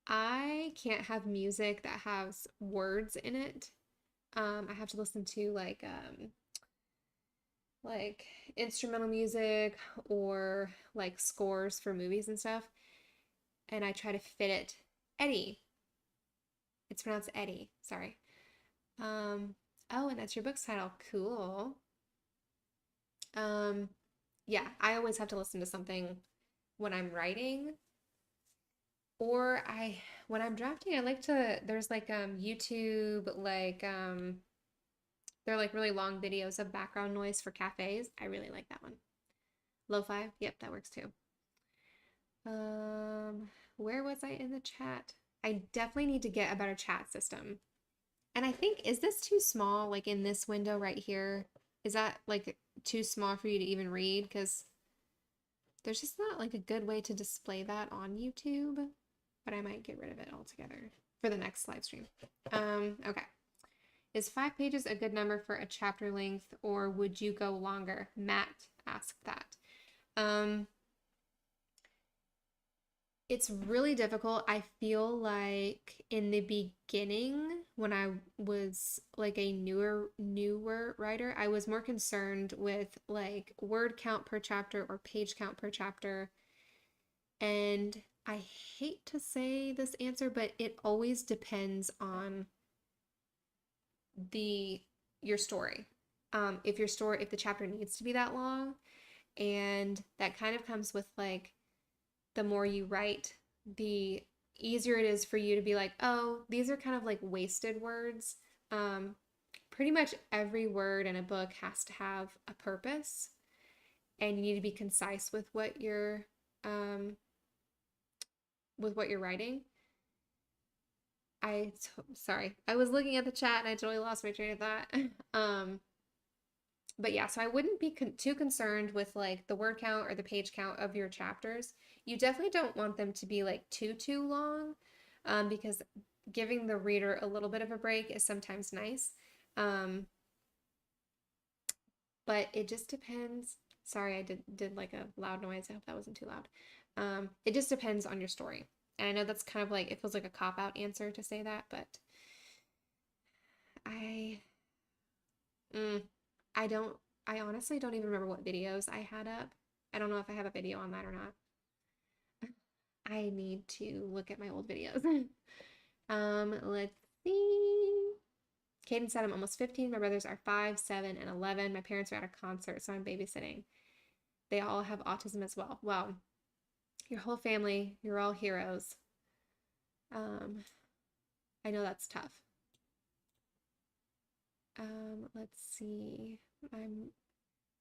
I can't have music that has words in it. I have to listen to like instrumental music or like scores for movies and stuff. And I try to fit it. Eddie. It's pronounced Eddie. Sorry. Oh, and that's your book's title. Cool. Yeah, I always have to listen to something when I'm writing. Or when I'm drafting, I like to, there's like YouTube, like they're like really long videos of background noise for cafes. I really like that one. Lo-fi, yep, that works too. Where was I in the chat? I definitely need to get a better chat system. And I think, is this too small, like in this window right here? Is that like too small for you to even read? Because there's just not like a good way to display that on YouTube, but I might get rid of it altogether for the next live stream. Okay. Is 5 pages a good number for a chapter length, or would you go longer? Matt asked that. It's really difficult. I feel like in the beginning, when I was like a newer writer, I was more concerned with like word count per chapter or page count per chapter. And I hate to say this answer, but it always depends on your story. If the chapter needs to be that long, and that kind of comes with like the more you write, the easier it is for you to be like, oh, these are kind of like wasted words. Pretty much every word in a book has to have a purpose, and you need to be concise with what you're writing. Sorry, I was looking at the chat and I totally lost my train of thought. But yeah, so I wouldn't be too concerned with like the word count or the page count of your chapters. You definitely don't want them to be like too long, because giving the reader a little bit of a break is sometimes nice. But it just depends. Sorry, I did like a loud noise. I hope that wasn't too loud. It just depends on your story. And I know that's kind of like, it feels like a cop-out answer to say that, but I honestly don't even remember what videos I had up. I don't know if I have a video on that or not. I need to look at my old videos. Let's see. Caden said I'm almost 15. My brothers are 5, 7, and 11. My parents are at a concert, so I'm babysitting. They all have autism as well. Wow. Your whole family, you're all heroes. I know that's tough. Let's see. I'm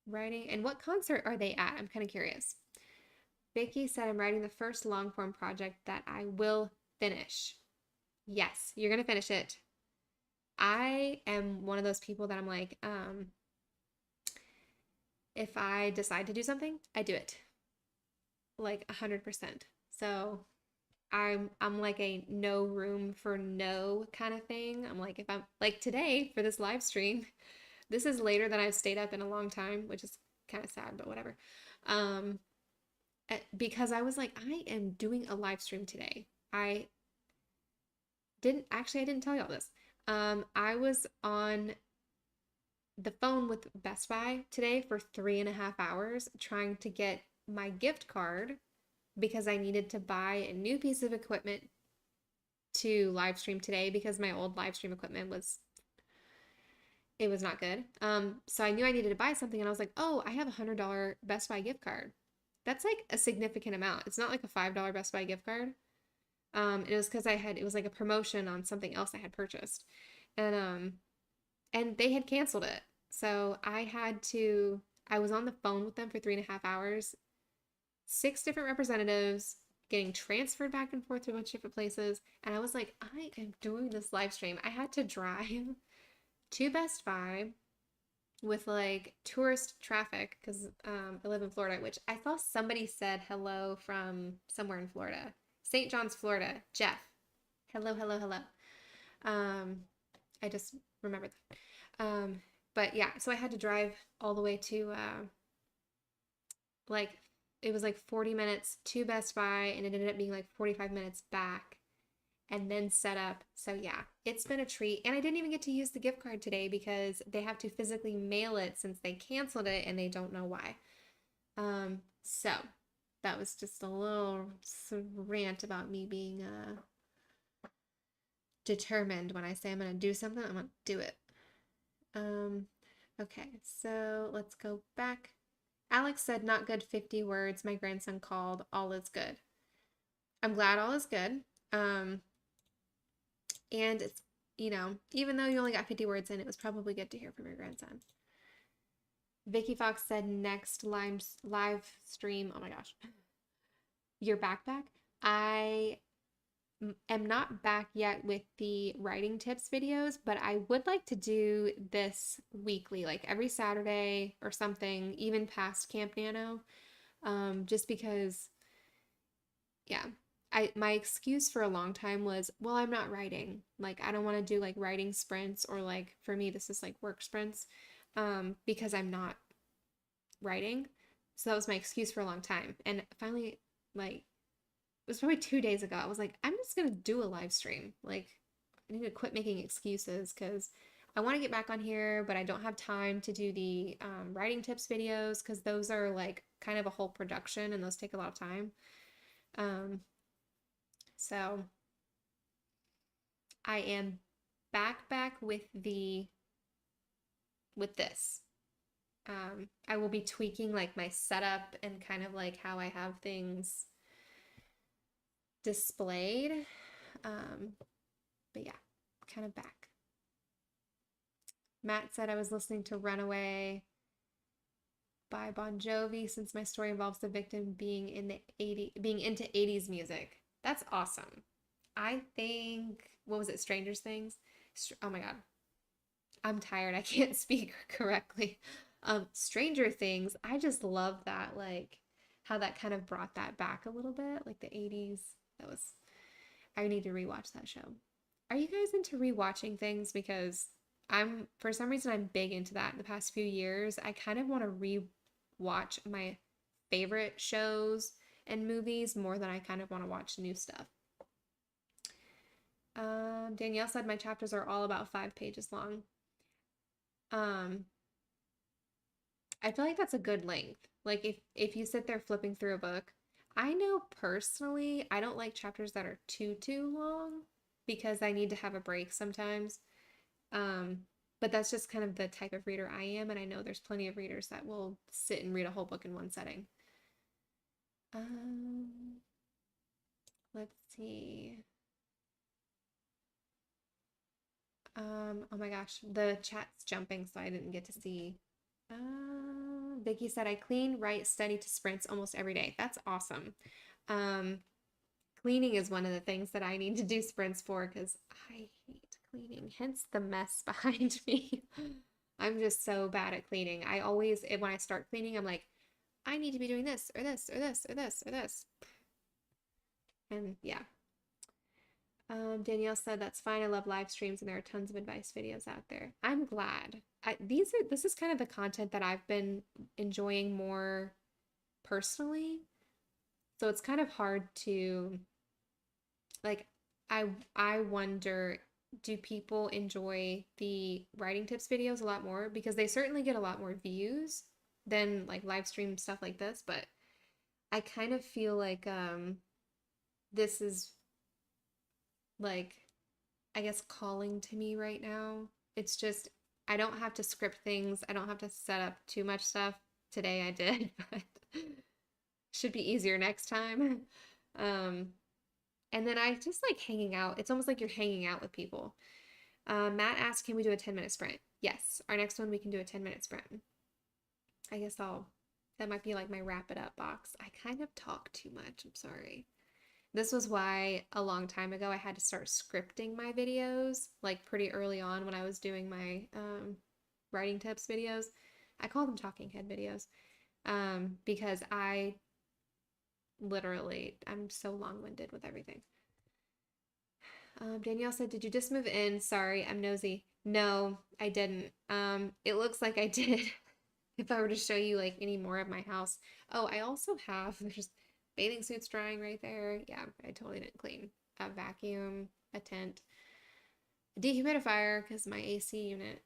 writing. And what concert are they at? I'm kind of curious. Vicky said I'm writing the first long form project that I will finish. Yes, you're going to finish it. I am one of those people that I'm like, if I decide to do something, I do it. Like 100%. So I'm like a no room for no kind of thing. I'm like, if I'm like today for this live stream, this is later than I've stayed up in a long time, which is kind of sad, but whatever. Because I was like, I am doing a live stream today. I didn't tell y'all this. I was on the phone with Best Buy today for 3.5 hours trying to get my gift card because I needed to buy a new piece of equipment to live stream today because my old live stream equipment was not good. So I knew I needed to buy something and I was like, oh, I have a $100 Best Buy gift card. That's like a significant amount. It's not like a $5 Best Buy gift card. It was because it was like a promotion on something else I had purchased. And they had canceled it. So I was on the phone with them for 3.5 hours, 6 different representatives getting transferred back and forth to a bunch of different places. And I was like, I am doing this live stream. I had to drive to Best Buy with like tourist traffic because I live in Florida, which I saw somebody said hello from somewhere in Florida. St. John's, Florida. Jeff. Hello, hello, hello. I just remembered that. But yeah, so I had to drive all the way to like it was like 40 minutes to Best Buy, and it ended up being like 45 minutes back and then set up. So yeah, it's been a treat. And I didn't even get to use the gift card today because they have to physically mail it since they canceled it and they don't know why. So that was just a little rant about me being determined. When I say I'm gonna do something, I'm gonna do it. Okay, so let's go back. Alex said, not good 50 words. My grandson called, all is good. I'm glad all is good. And it's, even though you only got 50 words in, it was probably good to hear from your grandson. Vicky Fox said, next live stream. Oh my gosh. You're back? I am not back yet with the writing tips videos, but I would like to do this weekly, like every Saturday or something, even past Camp Nano, just because, yeah, my excuse for a long time was, well, I'm not writing. Like, I don't want to do like writing sprints, or like for me, this is like work sprints, because I'm not writing. So that was my excuse for a long time. And finally, like, it was probably 2 days ago, I was like, I'm just gonna do a live stream. Like, I need to quit making excuses because I want to get back on here, but I don't have time to do the writing tips videos because those are like kind of a whole production and those take a lot of time. So I am back with this. I will be tweaking like my setup and kind of like how I have things displayed. But yeah, kind of back. Matt said, I was listening to Runaway by Bon Jovi since my story involves the victim being into 80s music. That's awesome. I think, what was it, Stranger Things? Oh my God. I'm tired. I can't speak correctly. Stranger Things, I just love that, like how that kind of brought that back a little bit, like the 80s. I need to rewatch that show. Are you guys into rewatching things? Because for some reason, I'm big into that. In the past few years, I kind of want to rewatch my favorite shows and movies more than I kind of want to watch new stuff. Danielle said my chapters are all about 5 pages long. I feel like that's a good length. Like if you sit there flipping through a book, I know personally I don't like chapters that are too long because I need to have a break sometimes. But that's just kind of the type of reader I am, and I know there's plenty of readers that will sit and read a whole book in one setting. Let's see. Oh my gosh, the chat's jumping, so I didn't get to see. Vicky said, I clean, write, study to sprints almost every day. That's awesome. Cleaning is one of the things that I need to do sprints for because I hate cleaning, hence the mess behind me. I'm just so bad at cleaning. I always, when I start cleaning, I'm like, I need to be doing this or this or this or this or this. And yeah. Danielle said, that's fine. I love live streams and there are tons of advice videos out there. I'm glad. This is kind of the content that I've been enjoying more personally. So it's kind of hard to, like, I wonder, do people enjoy the writing tips videos a lot more? Because they certainly get a lot more views than like live stream stuff like this, but I kind of feel like this is like, I guess, calling to me right now. It's just, I don't have to script things. I don't have to set up too much stuff. Today I did, but should be easier next time. And then I just like hanging out. It's almost like you're hanging out with people. Matt asked, can we do a 10-minute sprint? Yes. Our next one, we can do a 10-minute sprint. I guess that might be like my wrap it up box. I kind of talk too much. I'm sorry. This was why a long time ago I had to start scripting my videos, like pretty early on when I was doing my writing tips videos. I call them talking head videos because I'm so long-winded with everything. Danielle said, did you just move in? Sorry, I'm nosy. No, I didn't. It looks like I did. If I were to show you like any more of my house. Oh, I also have, there's bathing suits drying right there. Yeah, I totally didn't clean. A vacuum, a tent, a dehumidifier because my AC unit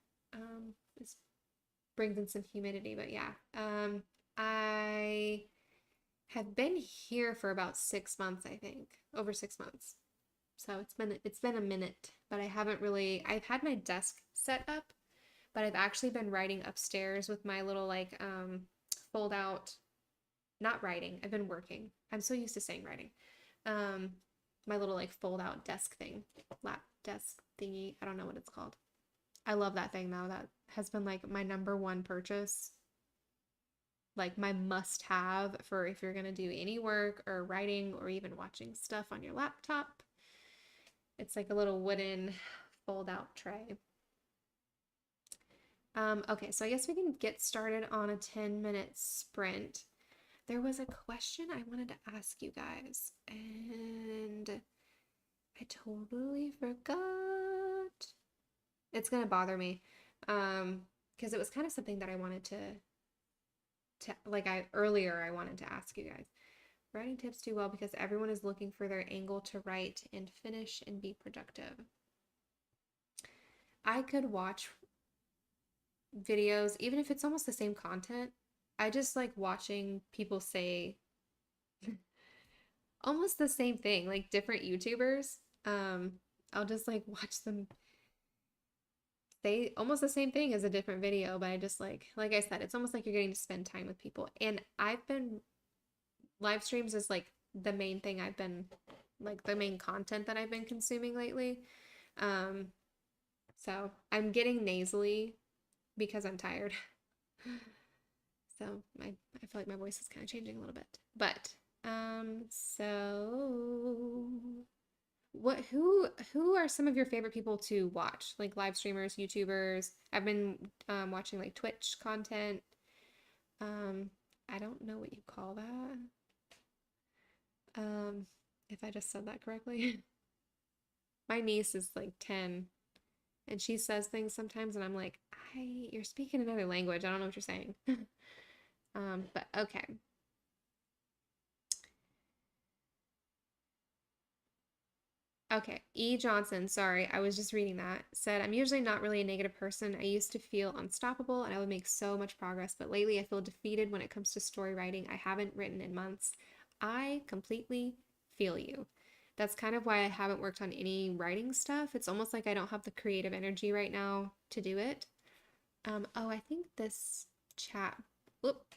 brings in some humidity. But yeah, I have been here for about 6 months, I think, over 6 months. So it's been a minute, but I've had my desk set up, but I've actually been writing upstairs with my little like fold out, not writing, I've been working. I'm so used to saying writing. My little like fold out desk thing, lap desk thingy. I don't know what it's called. I love that thing though. That has been like my number one purchase. Like my must have for if you're going to do any work or writing or even watching stuff on your laptop. It's like a little wooden fold out tray. Okay, so I guess we can get started on a 10-minute sprint. There was a question I wanted to ask you guys, and I totally forgot. It's gonna bother me, because it was kind of something that I wanted to like earlier I wanted to ask you guys. Writing tips do well because everyone is looking for their angle to write and finish and be productive. I could watch videos, even if it's almost the same content. I just like watching people say almost the same thing, like different YouTubers. I'll just like watch them say almost the same thing as a different video, but I just like I said, it's almost like you're getting to spend time with people. And live streams is like the main thing I've been like the main content that I've been consuming lately. So I'm getting nasally because I'm tired. So I feel like my voice is kind of changing a little bit. But so who are some of your favorite people to watch? Like live streamers, YouTubers? I've been watching like Twitch content. I don't know what you call that. If I just said that correctly. My niece is like 10 and she says things sometimes and I'm like, you're speaking another language. I don't know what you're saying. But okay. Okay, E. Johnson, sorry, I was just reading that, said, I'm usually not really a negative person. I used to feel unstoppable and I would make so much progress, but lately I feel defeated when it comes to story writing. I haven't written in months. I completely feel you. That's kind of why I haven't worked on any writing stuff. It's almost like I don't have the creative energy right now to do it. Oh, I think this chat, whoop,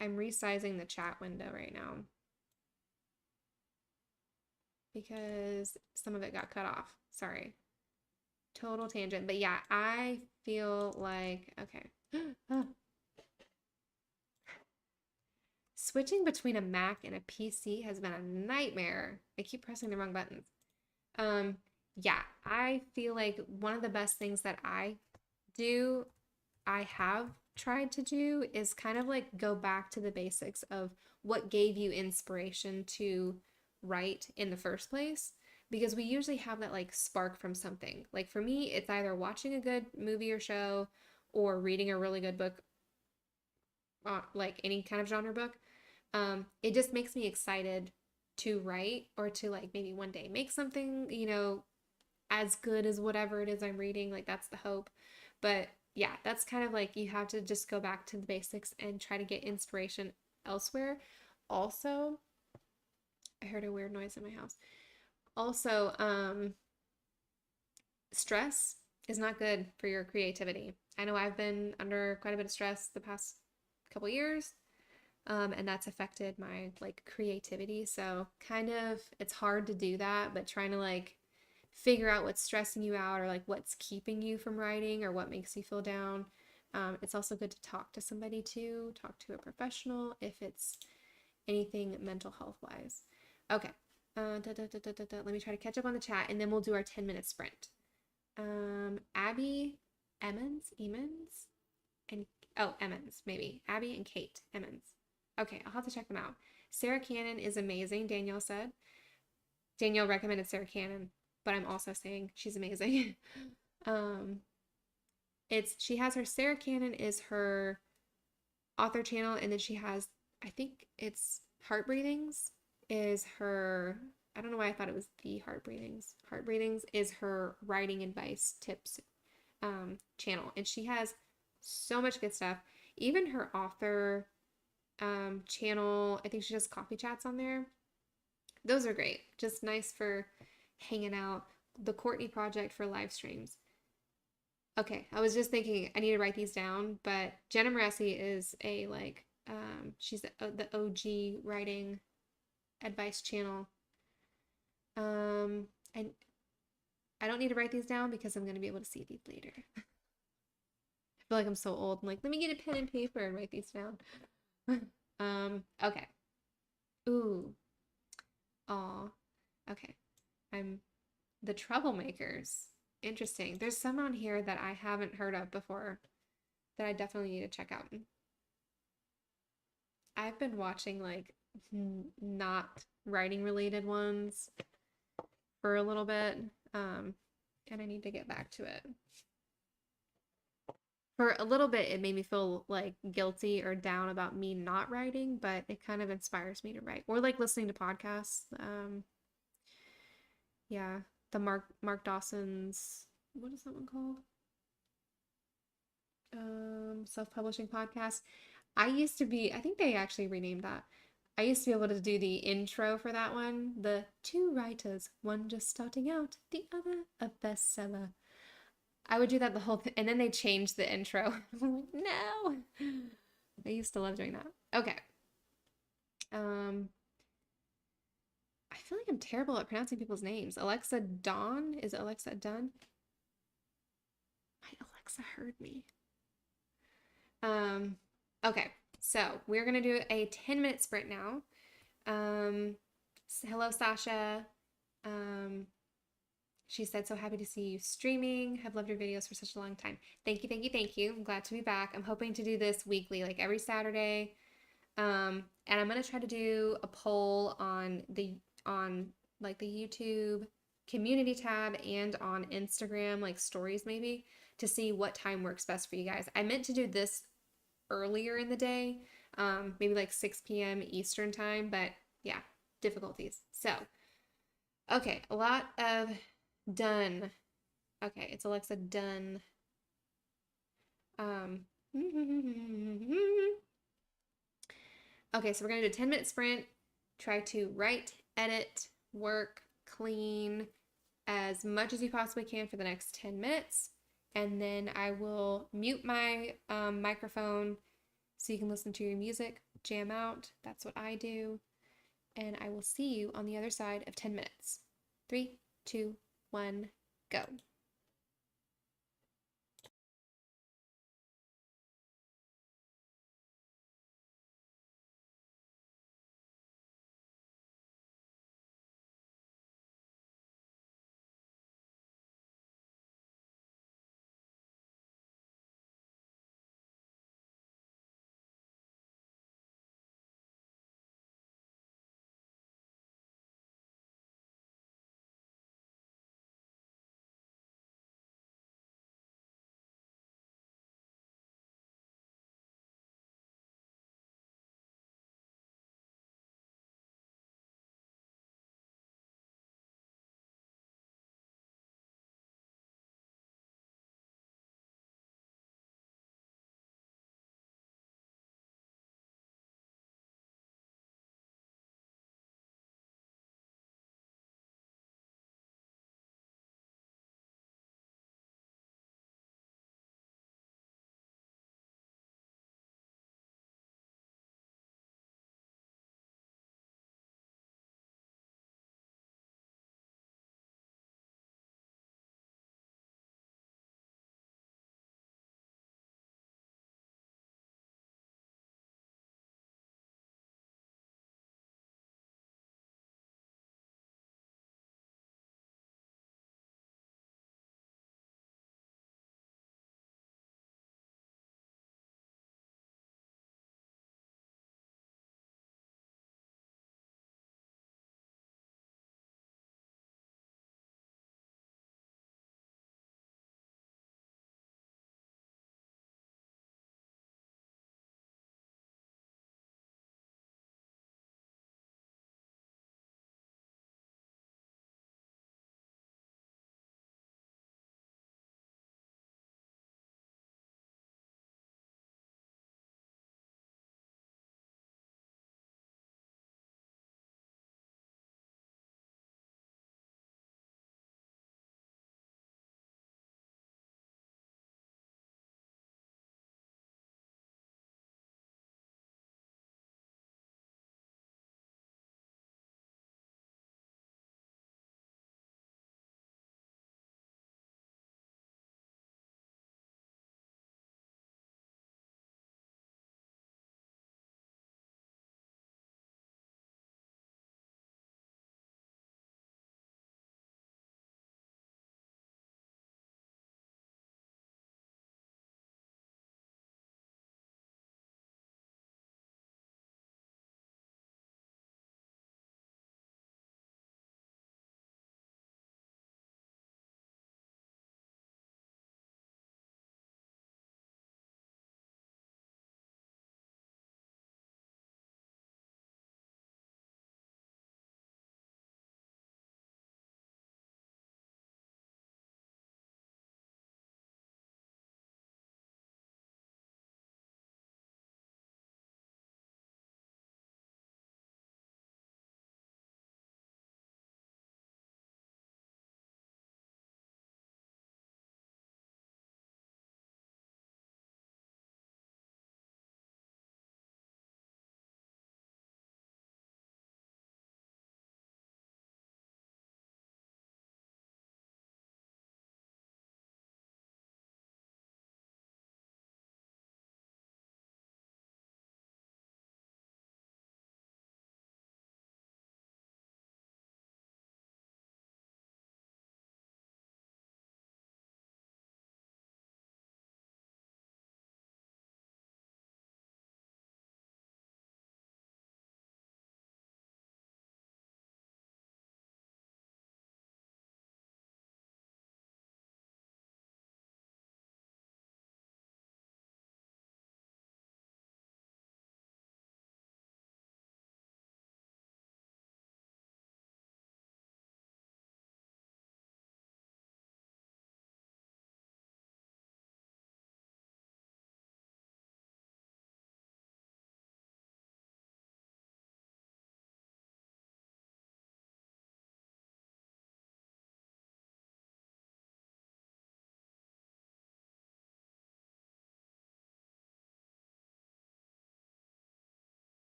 I'm resizing the chat window right now because some of it got cut off. Sorry. Total tangent. But yeah, I feel like, okay. Switching between a Mac and a PC has been a nightmare. I keep pressing the wrong buttons. Yeah, I feel like one of the best things that I have tried to do is kind of like go back to the basics of what gave you inspiration to write in the first place, because we usually have that like spark from something. Like for me, it's either watching a good movie or show or reading a really good book, like any kind of genre book. It just makes me excited to write or to like maybe one day make something, as good as whatever it is I'm reading. Like that's the hope. But yeah, that's kind of like you have to just go back to the basics and try to get inspiration elsewhere. Also, I heard a weird noise in my house. Also, stress is not good for your creativity. I know I've been under quite a bit of stress the past couple years. and that's affected my like creativity. So kind of it's hard to do that, but trying to like figure out what's stressing you out or like what's keeping you from writing or what makes you feel down. It's also good to talk to somebody too, talk to a professional if it's anything mental health wise. Okay. Let me try to catch up on the chat and then we'll do our 10-minute sprint. Abby Emmons, and Emmons, maybe. Abby and Kate Emmons. Okay, I'll have to check them out. Sarah Cannon is amazing, Danielle said. Danielle recommended Sarah Cannon, but I'm also saying she's amazing. She has her Sarah Cannon is her author channel, and then she has, I think it's Heart Breathings is her, I don't know why I thought it was the Heart Breathings. Heart Breathings is her writing advice tips channel, and she has so much good stuff. Even her author channel, I think she does coffee chats on there. Those are great. Just nice for hanging out. The Courtney Project for live streams. Okay, I was just thinking I need to write these down, but Jenna Morassi is a like she's the OG writing advice channel. And I don't need to write these down because I'm going to be able to see these later. I feel like I'm so old. I'm like, let me get a pen and paper and write these down. Okay. Ooh. Aw. Okay. I'm the Troublemakers. Interesting. There's some on here that I haven't heard of before that I definitely need to check out. I've been watching like not writing related ones for a little bit, and I need to get back to it. For a little bit, it made me feel like guilty or down about me not writing, but it kind of inspires me to write. Or like listening to podcasts. Yeah, the Mark Dawson's, what is that one called? Self-publishing podcast. I used to be, I think they actually renamed that. I used to be able to do the intro for that one. The two writers, one just starting out, the other a bestseller. I would do that the whole thing, and then they changed the intro. I'm like, no. I used to love doing that. Okay. I feel like I'm terrible at pronouncing people's names. Alexa Dawn? Is it Alexa Dunn? My Alexa heard me. Okay, so we're gonna do a 10-minute sprint now. Hello, Sasha. She said, so happy to see you streaming. Have loved your videos for such a long time. Thank you, thank you, thank you. I'm glad to be back. I'm hoping to do this weekly, like every Saturday. And I'm gonna try to do a poll on like the YouTube community tab and on Instagram, like stories maybe, to see what time works best for you guys. I meant to do this earlier in the day, maybe like 6 p.m. Eastern time, but yeah, difficulties. So, okay, a lot of done. Okay, it's Alexa Dunn. Okay, so we're gonna do a 10-minute sprint. Try to write, edit, work, clean as much as you possibly can for the next 10 minutes. And then I will mute my microphone so you can listen to your music, jam out. That's what I do. And I will see you on the other side of 10 minutes. 3, 2, 1, go.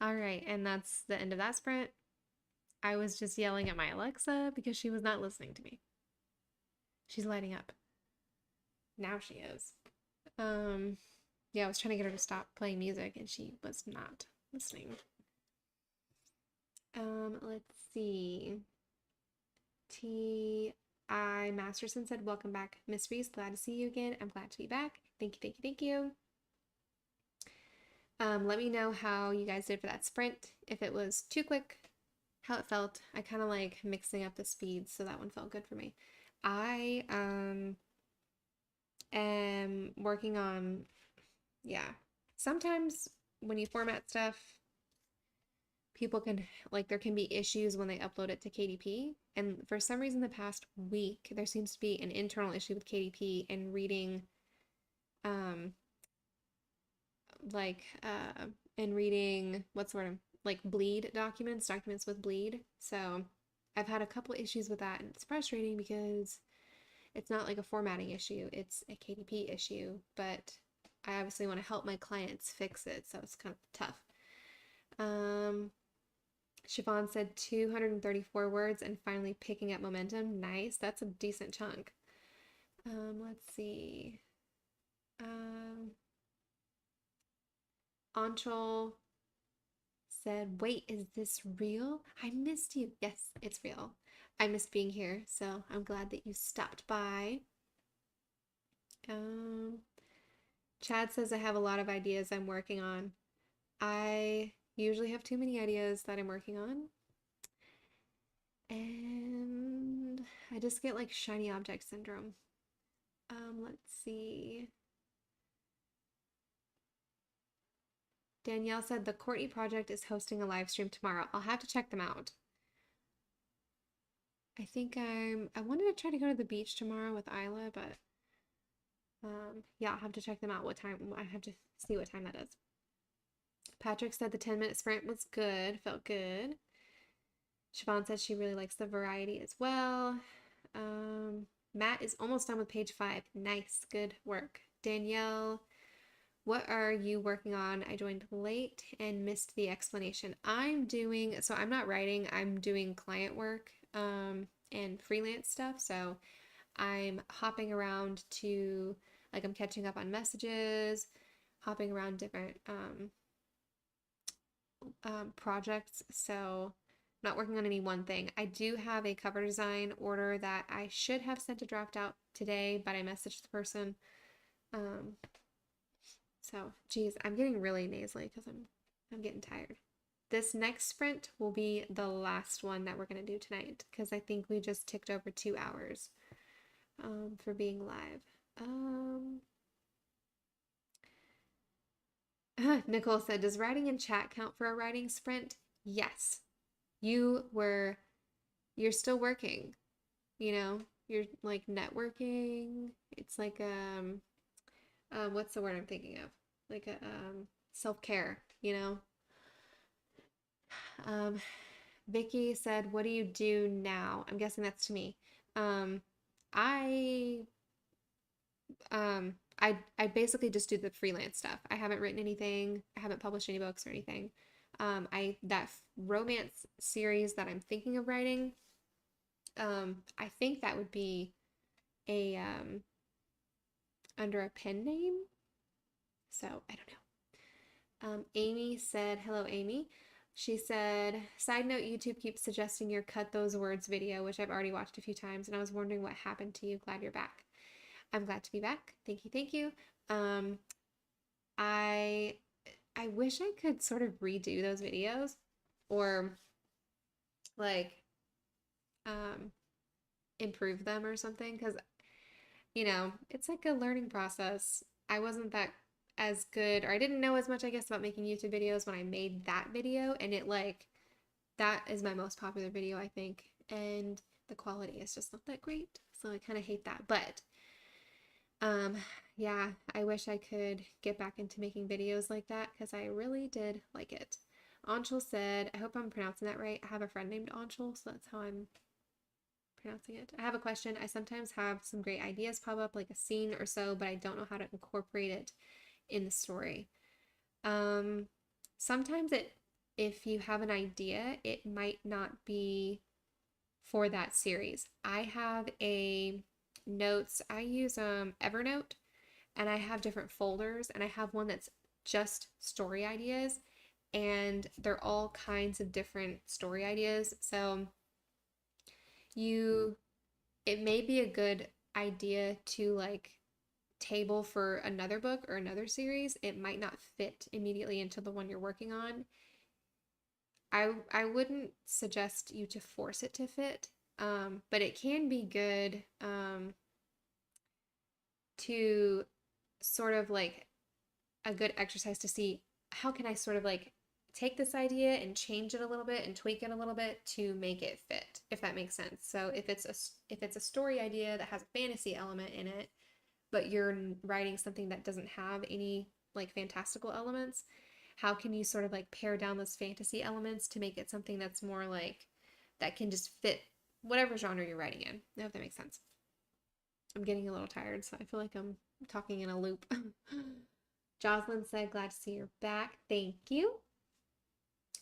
All right, and that's the end of that sprint. I was just yelling at my Alexa because she was not listening to me. She's lighting up. Now she is. Yeah, I was trying to get her to stop playing music and she was not listening. Let's see. T.I. Masterson said, welcome back, Miss Reese. Glad to see you again. I'm glad to be back. Thank you, thank you, thank you. Let me know how you guys did for that sprint. If it was too quick, how it felt. I kind of like mixing up the speeds, so that one felt good for me. I am working on, yeah. Sometimes when you format stuff, people can, like, there can be issues when they upload it to KDP. And for some reason, the past week, there seems to be an internal issue with KDP and reading, what's the word? Like bleed documents with bleed. So I've had a couple issues with that, and it's frustrating because it's not like a formatting issue, it's a KDP issue, but I obviously want to help my clients fix it, so it's kind of tough. Siobhan said 234 words and finally picking up momentum. Nice. That's a decent chunk. Let's see. Anshul said, wait, is this real? I missed you. Yes, it's real. I missed being here, so I'm glad that you stopped by. Chad says, I have a lot of ideas I'm working on. I usually have too many ideas that I'm working on. And I just get like shiny object syndrome. Let's see. Danielle said the Courtney Project is hosting a live stream tomorrow. I'll have to check them out. I think I wanted to try to go to the beach tomorrow with Isla, but yeah, I'll have to check them out. What time? I have to see what time that is. Patrick said the 10-minute sprint was good, felt good. Siobhan said she really likes the variety as well. Matt is almost done with page 5. Nice, good work. Danielle, what are you working on? I joined late and missed the explanation. I'm not writing, I'm doing client work and freelance stuff. So I'm hopping around to, like, I'm catching up on messages, hopping around different projects. So I'm not working on any one thing. I do have a cover design order that I should have sent a draft out today, but I messaged the person. So, geez, I'm getting really nasally because I'm getting tired. This next sprint will be the last one that we're going to do tonight because I think we just ticked over 2 hours for being live. Nicole said, does writing in chat count for a writing sprint? Yes. You're still working, you're like networking. It's like, what's the word I'm thinking of? Like a, self-care, Vicky said, what do you do now? I'm guessing that's to me. I I basically just do the freelance stuff. I haven't written anything. I haven't published any books or anything. That romance series that I'm thinking of writing, I think that would be a under a pen name. So I don't know. Amy said, hello, Amy. She said, side note, YouTube keeps suggesting your Cut Those Words video, which I've already watched a few times, and I was wondering what happened to you. Glad you're back. I'm glad to be back. Thank you, thank you. I wish I could sort of redo those videos or like improve them or something, because it's like a learning process. I wasn't that as good, or I didn't know as much, I guess, about making YouTube videos when I made that video, and that is my most popular video, I think, and the quality is just not that great, so I kind of hate that. But yeah, I wish I could get back into making videos like that because I really did like it. Anshul said, I hope I'm pronouncing that right. I have a friend named Anshul, so that's how I'm pronouncing it. I have a question. I sometimes have some great ideas pop up, like a scene or so, but I don't know how to incorporate it in the story. Sometimes if you have an idea, it might not be for that series. I have a notes, I use Evernote, and I have different folders, and I have one that's just story ideas, and they're all kinds of different story ideas. So you it may be a good idea to like table for another book or another series. It might not fit immediately into the one you're working on. I wouldn't suggest you to force it to fit, but it can be good to sort of like a good exercise to see how can I sort of like take this idea and change it a little bit and tweak it a little bit to make it fit, if that makes sense. So if it's a story idea that has a fantasy element in it, but you're writing something that doesn't have any like fantastical elements, how can you sort of like pare down those fantasy elements to make it something that's more like that can just fit whatever genre you're writing in? I hope that makes sense. I'm getting a little tired, so I feel like I'm talking in a loop. Jocelyn said, glad to see you're back. Thank you.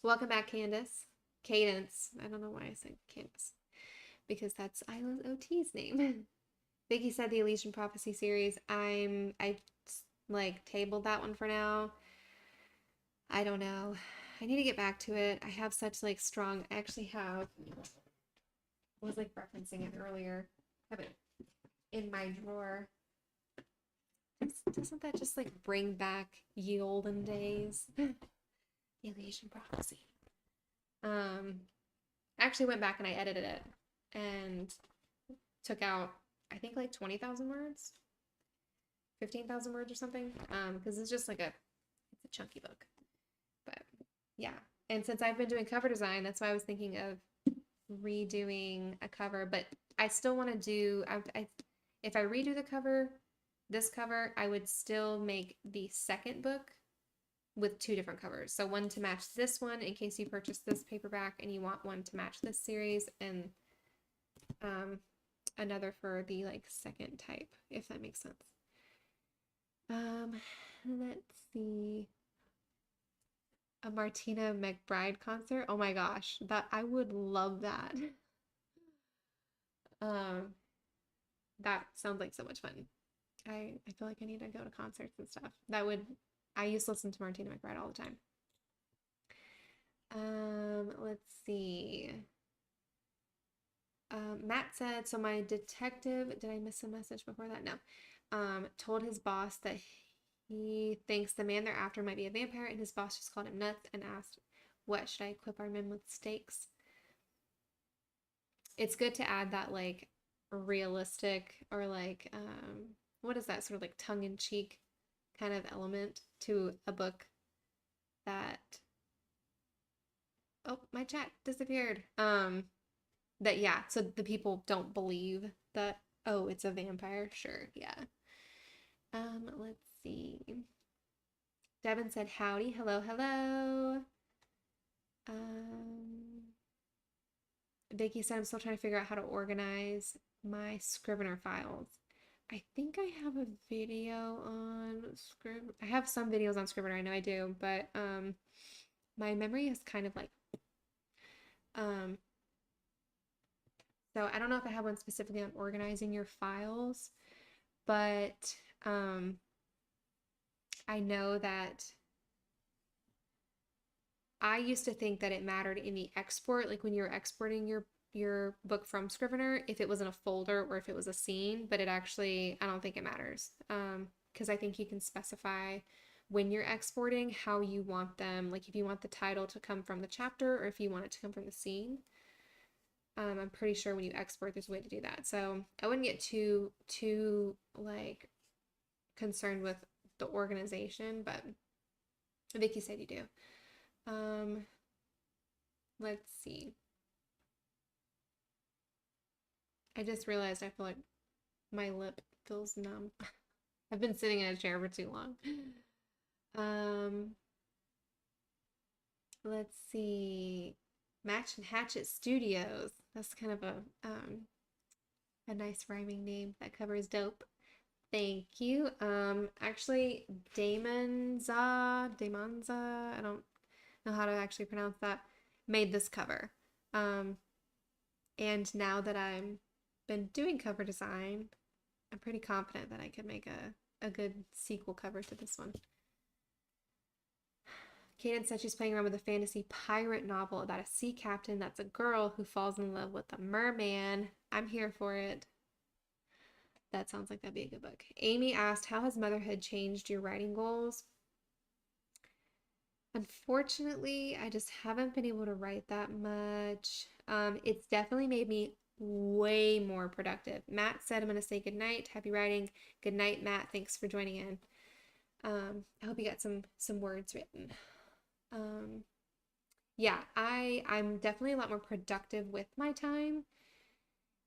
Welcome back, Candace. Cadence. I don't know why I said Candace, because that's Isla's OT's name. Vicky said the Elysian Prophecy series. I like tabled that one for now. I don't know. I need to get back to it. I have such like strong. I actually have. I was like referencing it earlier. I have it in my drawer. Doesn't that just like bring back ye olden days? The Elysian Prophecy. I actually went back and I edited it and took out I think like 20,000 words, 15,000 words or something. Because it's just like it's a chunky book. But yeah. And since I've been doing cover design, that's why I was thinking of redoing a cover. But I still want to do, if I redo this cover, I would still make the second book with two different covers. So one to match this one in case you purchase this paperback and you want one to match this series, and another for the like second type, if that makes sense. Let's see. A Martina McBride concert. Oh my gosh, that I would love that. That sounds like so much fun. I feel like I need to go to concerts and stuff. I used to listen to Martina McBride all the time. Let's see. Matt said, so my detective, did I miss a message before that? No. Told his boss that he thinks the man they're after might be a vampire, and his boss just called him nuts and asked, what should I equip our men with stakes? It's good to add that like realistic or like what is that sort of like tongue-in-cheek kind of element to a book that my chat disappeared. That yeah, so the people don't believe that it's a vampire. Sure, yeah. Let's see. Devin said howdy, hello. Vicky said I'm still trying to figure out how to organize my Scrivener files. I think I have a video on Scrivener. I have some videos on Scrivener, I know I do, but my memory is kind of like so I don't know if I have one specifically on organizing your files, but I know that I used to think that it mattered in the export, like when you're exporting your book from Scrivener, if it was in a folder or if it was a scene, but I don't think it matters. Because I think you can specify when you're exporting how you want them, like if you want the title to come from the chapter or if you want it to come from the scene. I'm pretty sure when you export, there's a way to do that. So I wouldn't get too like concerned with the organization, but Vicky said you do. Let's see. I just realized I feel like my lip feels numb. I've been sitting in a chair for too long. Let's see. Match and Hatchet Studios. That's kind of a nice rhyming name. That cover is dope. Thank you. Actually, Damonza, I don't know how to actually pronounce that, made this cover. And now that I'm been doing cover design, I'm pretty confident that I could make a good sequel cover to this one. Kaden said she's playing around with a fantasy pirate novel about a sea captain that's a girl who falls in love with a merman. I'm here for it. That sounds like that'd be a good book. Amy asked, how has motherhood changed your writing goals? Unfortunately, I just haven't been able to write that much. It's definitely made me way more productive. Matt said I'm going to say goodnight. Happy writing. Good night, Matt. Thanks for joining in. I hope you got some words written. Yeah, I'm definitely a lot more productive with my time.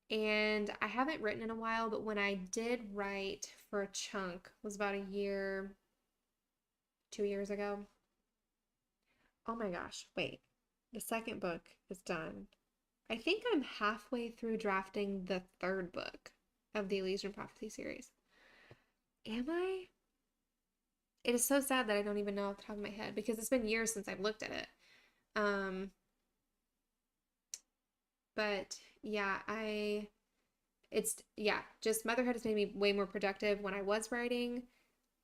And I haven't written in a while, but when I did write for a chunk, it was about a year, 2 years ago. Oh my gosh, wait. The second book is done. I think I'm halfway through drafting the third book of the Elysian Prophecy series. Am I? It is so sad that I don't even know off the top of my head because it's been years since I've looked at it. But yeah, just motherhood has made me way more productive. When I was writing,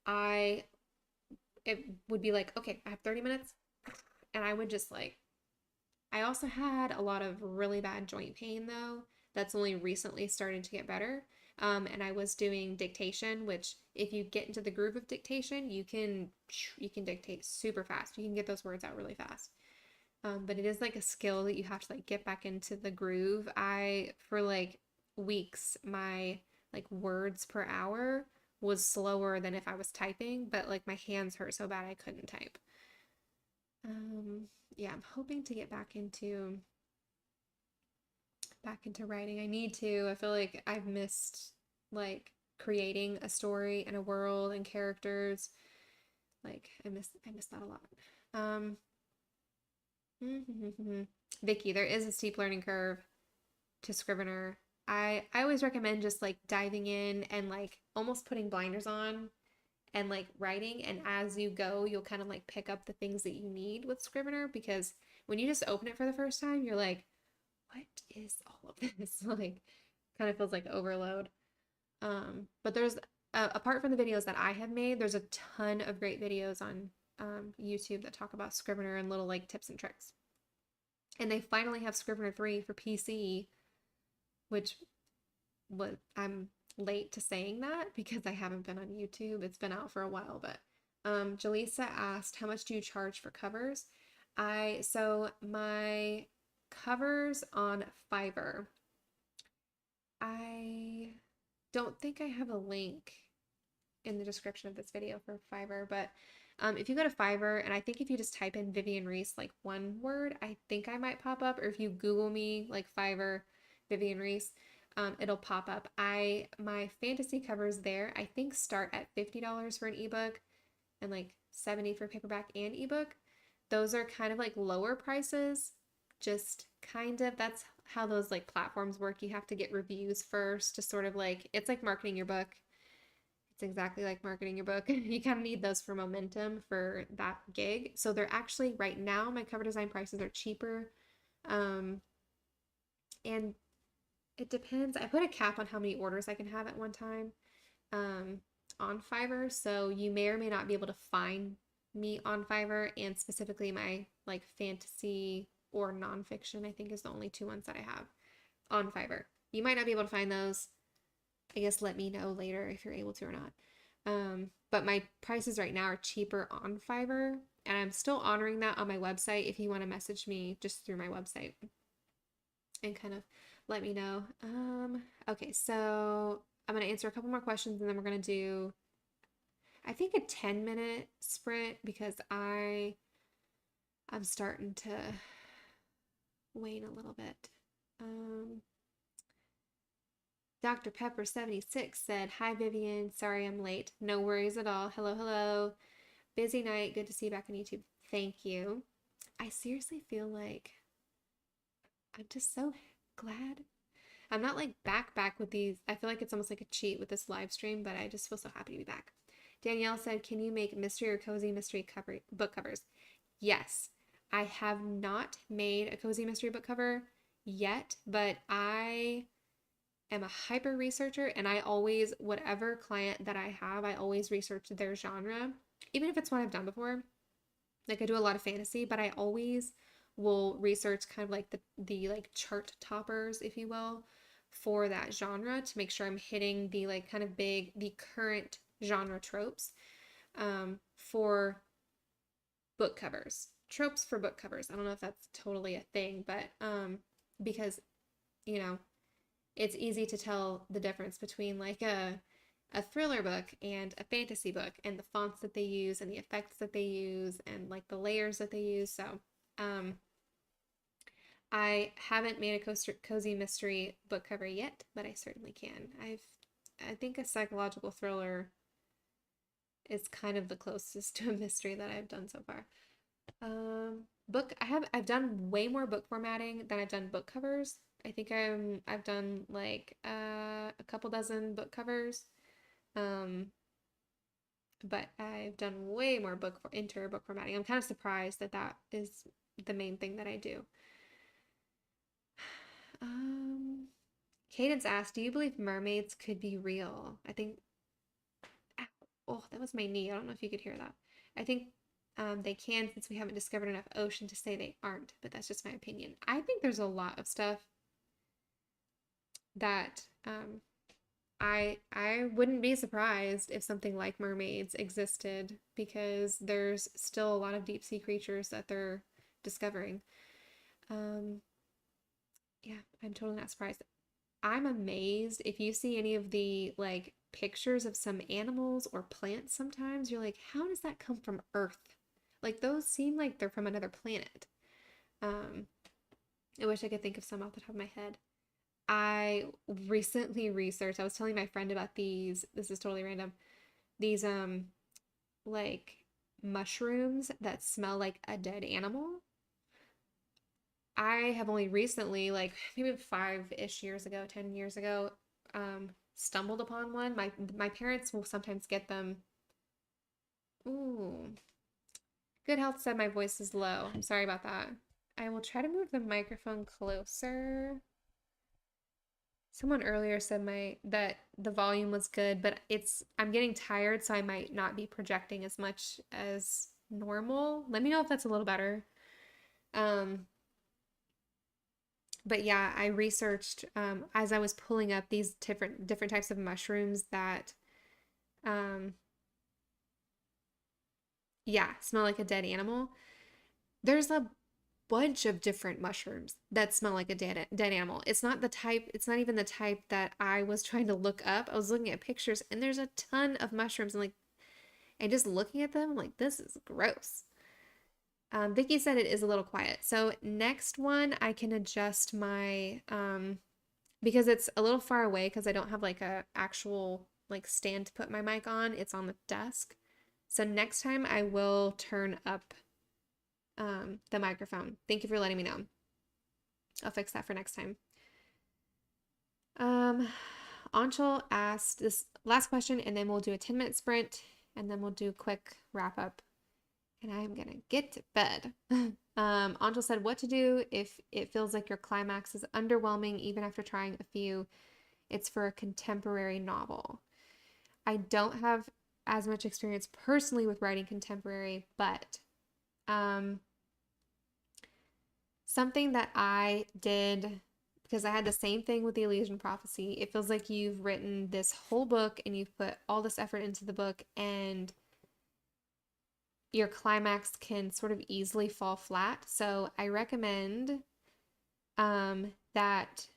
it would be like, okay, I have 30 minutes. And I would just like, I also had a lot of really bad joint pain though. That's only recently started to get better. And I was doing dictation, which if you get into the groove of dictation, you can dictate super fast. You can get those words out really fast. But it is like a skill that you have to like get back into the groove. For like weeks, my like words per hour was slower than if I was typing, but like my hands hurt so bad I couldn't type. Yeah, I'm hoping to get back into writing. I need to. I feel like I've missed like creating a story and a world and characters. Like I miss that a lot. Vicky, there is a steep learning curve to Scrivener. I always recommend just like diving in and like almost putting blinders on and like writing, and as you go you'll kind of like pick up the things that you need with Scrivener, because when you just open it for the first time you're like, what is all of this? Like kind of feels like overload. But there's apart from the videos that I have made, there's a ton of great videos on YouTube that talk about Scrivener and little like tips and tricks. And they finally have Scrivener 3 for PC, which I'm late to saying that because I haven't been on YouTube. It's been out for a while, but Jaleesa asked, how much do you charge for covers? So my covers on Fiverr, I don't think I have a link in the description of this video for Fiverr, but if you go to Fiverr, and I think if you just type in Vivian Reese, like one word, I think I might pop up, or if you Google me, like Fiverr, Vivian Reese, it'll pop up. My fantasy covers there, I think start at $50 for an ebook and like $70 for paperback and ebook. Those are kind of like lower prices, just kind of, that's how those like platforms work. You have to get reviews first to sort of like, it's like marketing your book. It's exactly like marketing your book. You kind of need those for momentum for that gig. So they're actually, right now, my cover design prices are cheaper. And it depends. I put a cap on how many orders I can have at one time on Fiverr. So you may or may not be able to find me on Fiverr, and specifically my like fantasy or nonfiction, I think is the only two ones that I have on Fiverr. You might not be able to find those. I guess let me know later if you're able to or not. But my prices right now are cheaper on Fiverr, and I'm still honoring that on my website if you want to message me just through my website and kind of let me know. Okay, so I'm going to answer a couple more questions and then we're going to do, I think, a 10-minute sprint because I'm starting to wane a little bit. Dr. Pepper 76 said, hi Vivian, sorry I'm late. No worries at all. Hello, hello. Busy night. Good to see you back on YouTube. Thank you. I seriously feel like I'm just so glad. I'm not like back with these. I feel like it's almost like a cheat with this live stream, but I just feel so happy to be back. Danielle said, can you make mystery or cozy mystery book covers? Yes. I have not made a cozy mystery book cover yet, but I am a hyper researcher, and I always, whatever client that I have, I always research their genre, even if it's one I've done before. Like I do a lot of fantasy, but I always will research kind of like the like chart toppers, if you will, for that genre to make sure I'm hitting the like kind of the current genre tropes for book covers. Tropes for book covers. I don't know if that's totally a thing, but because you know, it's easy to tell the difference between like a thriller book and a fantasy book, and the fonts that they use and the effects that they use and like the layers that they use. So um I haven't made a cozy mystery book cover yet, but I certainly can. I think a psychological thriller is kind of the closest to a mystery that I've done so far. I've done way more book formatting than I've done book covers. I think I've done like a couple dozen book covers. But I've done way more interior book formatting. I'm kind of surprised that that is the main thing that I do. Cadence asked, do you believe mermaids could be real? I think, oh, that was my knee. I don't know if you could hear that. I think they can, since we haven't discovered enough ocean to say they aren't, but that's just my opinion. I think there's a lot of stuff that I wouldn't be surprised if something like mermaids existed, because there's still a lot of deep sea creatures that they're discovering. Yeah, I'm totally not surprised. I'm amazed if you see any of the like pictures of some animals or plants sometimes, you're like, how does that come from Earth? Like those seem like they're from another planet. I wish I could think of some off the top of my head. I recently researched, I was telling my friend about these, this is totally random, these like mushrooms that smell like a dead animal. I have only recently, like maybe 5-ish years ago, 10 years ago, stumbled upon one. My parents will sometimes get them. Ooh. Good Health said my voice is low. I'm sorry about that. I will try to move the microphone closer. Someone earlier said that the volume was good, but I'm getting tired, so I might not be projecting as much as normal. Let me know if that's a little better. But yeah, I researched as I was pulling up these different types of mushrooms that yeah, smell like a dead animal. There's a bunch of different mushrooms that smell like a dead animal. It's not even the type that I was trying to look up. I was looking at pictures, and there's a ton of mushrooms, and just looking at them, I'm like, this is gross. Vicky said it is a little quiet. So next one, I can adjust my, because it's a little far away because I don't have like a actual like stand to put my mic on. It's on the desk. So next time I will turn up the microphone. Thank you for letting me know. I'll fix that for next time. Anshul asked this last question, and then we'll do a 10-minute sprint, and then we'll do a quick wrap up. And I'm gonna get to bed. Anshul said, what to do if it feels like your climax is underwhelming even after trying a few? It's for a contemporary novel. I don't have as much experience personally with writing contemporary, but something that I did, because I had the same thing with the Elysian Prophecy. It feels like you've written this whole book and you've put all this effort into the book, and your climax can sort of easily fall flat. So I recommend that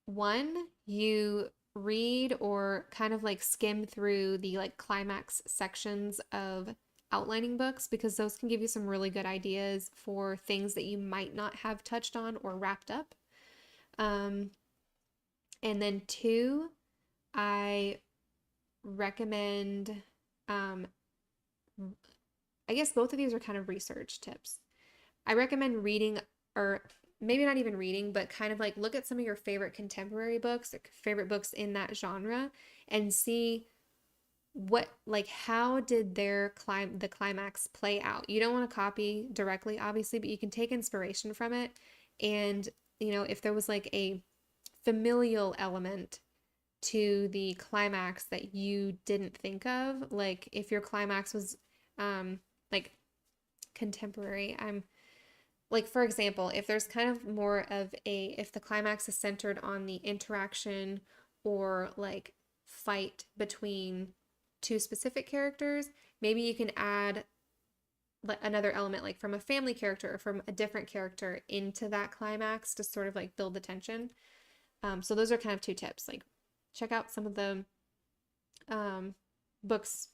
one, you read or kind of like skim through the like climax sections of outlining books, because those can give you some really good ideas for things that you might not have touched on or wrapped up. And then two, I recommend, I guess both of these are kind of research tips. I recommend reading, or maybe not even reading, but kind of like look at some of your favorite contemporary books, or favorite books in that genre, and see how did the climax play out? You don't want to copy directly, obviously, but you can take inspiration from it. And, if there was like a familial element to the climax that you didn't think of, like if your climax was like contemporary, like, for example, if there's kind of more of if the climax is centered on the interaction or like fight between two specific characters, maybe you can add another element, like from a family character or from a different character into that climax to sort of like build the tension. So those are kind of two tips. Like, check out some of the books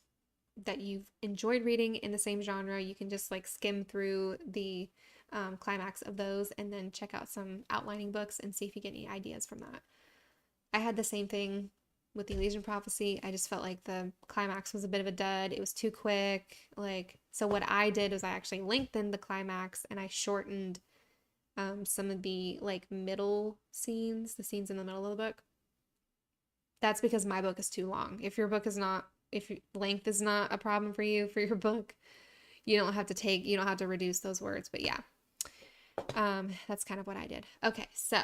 that you've enjoyed reading in the same genre. You can just like skim through the climax of those and then check out some outlining books and see if you get any ideas from that. I had the same thing with the Elysian Prophecy. I just felt like the climax was a bit of a dud. It was too quick. So what I did was I actually lengthened the climax and I shortened some of the like middle scenes, the scenes in the middle of the book. That's because my book is too long. If length is not a problem for you for your book, you don't have to reduce those words. But yeah, that's kind of what I did. Okay, so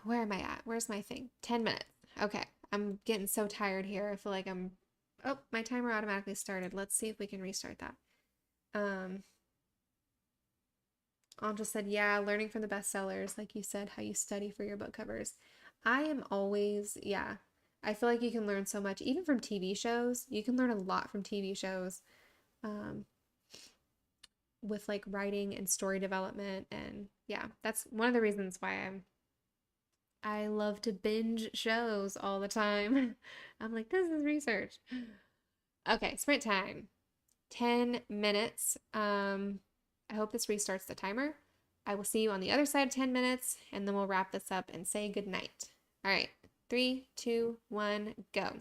where am I at? Where's my thing? 10 minutes. Okay, I'm getting so tired here. I feel like oh, my timer automatically started. Let's see if we can restart that. Andra said, yeah, learning from the bestsellers, like you said, how you study for your book covers. I am always, yeah, I feel like you can learn so much, even from TV shows. You can learn a lot from TV shows with like writing and story development. And yeah, that's one of the reasons why I love to binge shows all the time. I'm like, this is research. Okay, sprint time. 10 minutes. I hope this restarts the timer. I will see you on the other side of 10 minutes, and then we'll wrap this up and say goodnight. All right, 3, 2, 1, go.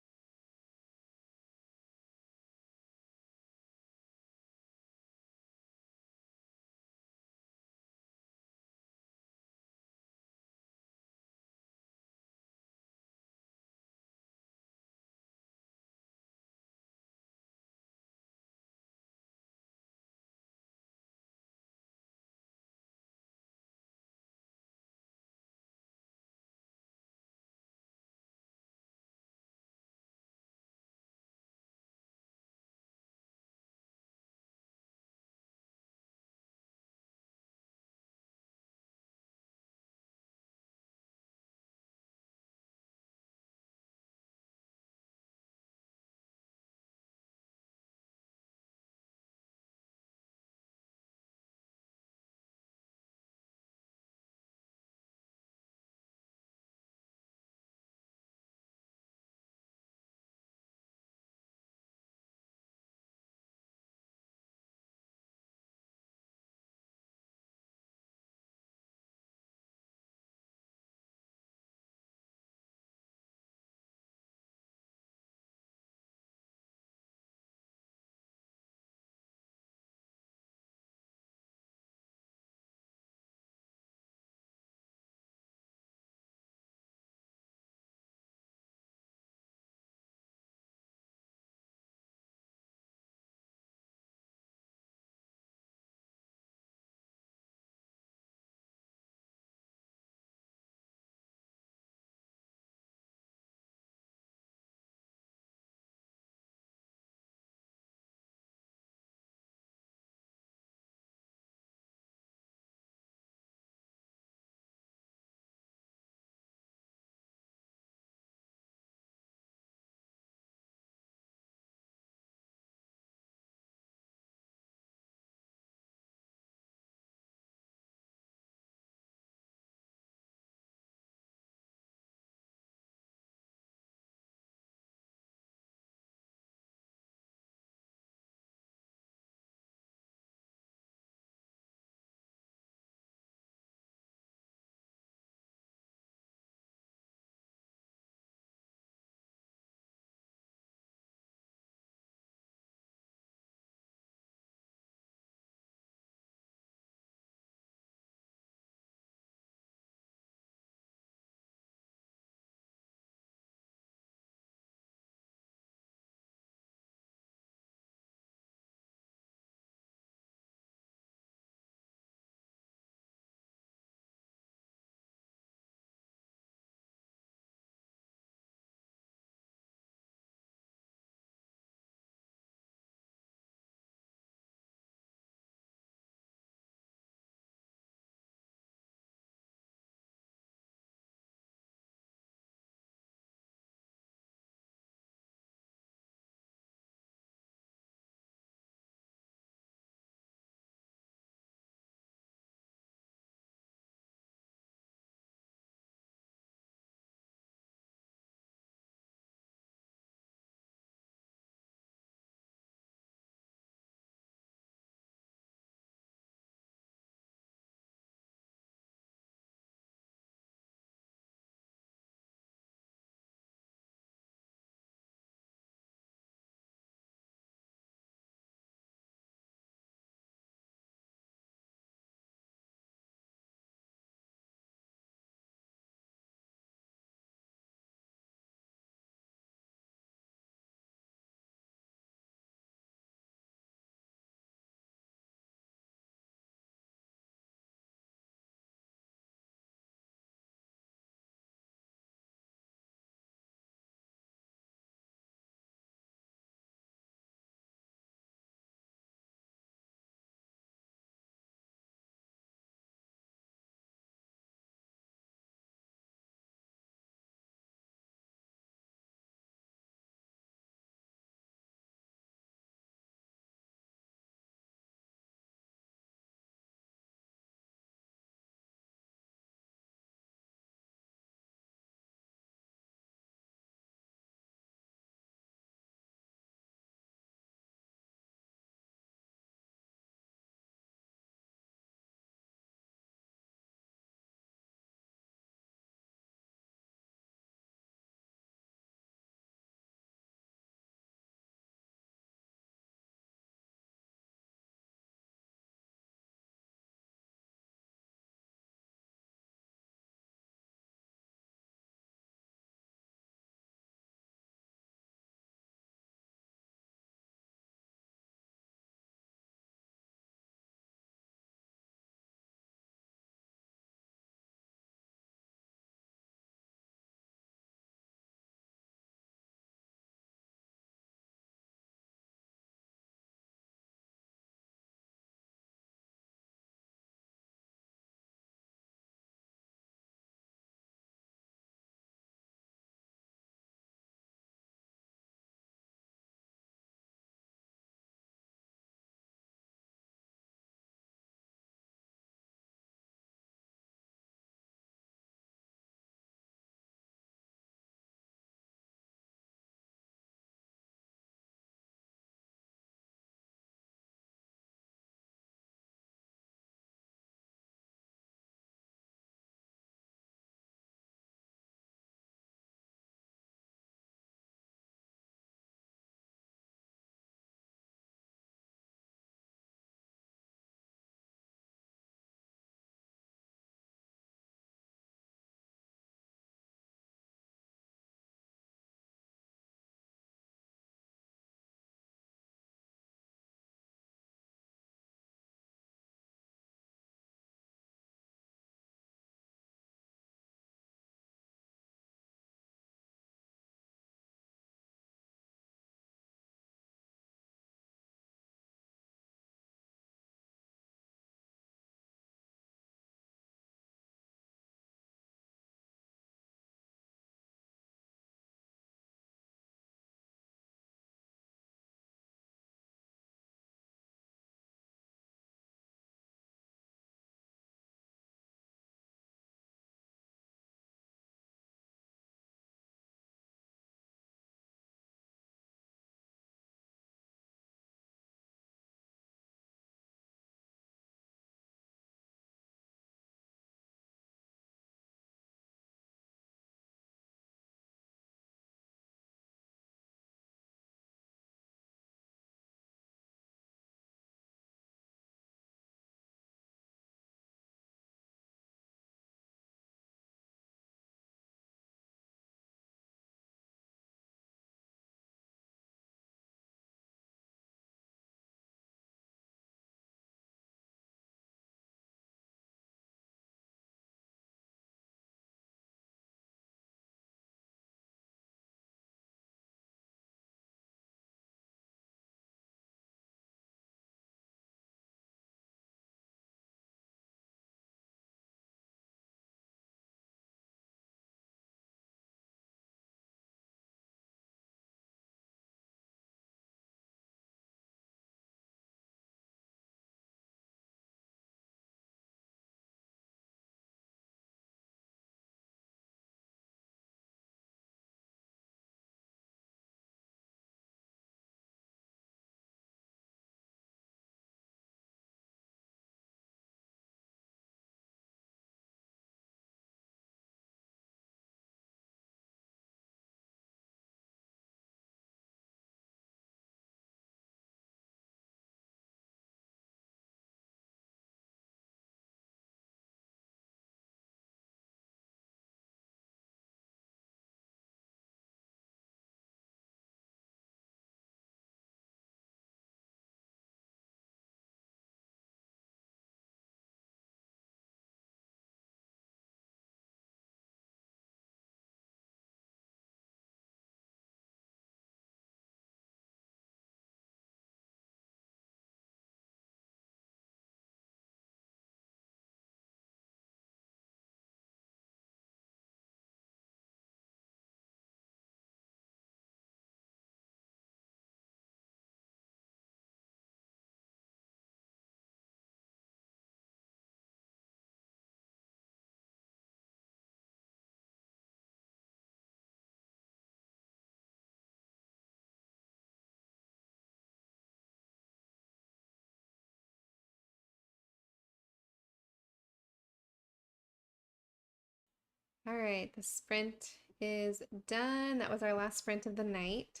All right, the sprint is done. That was our last sprint of the night.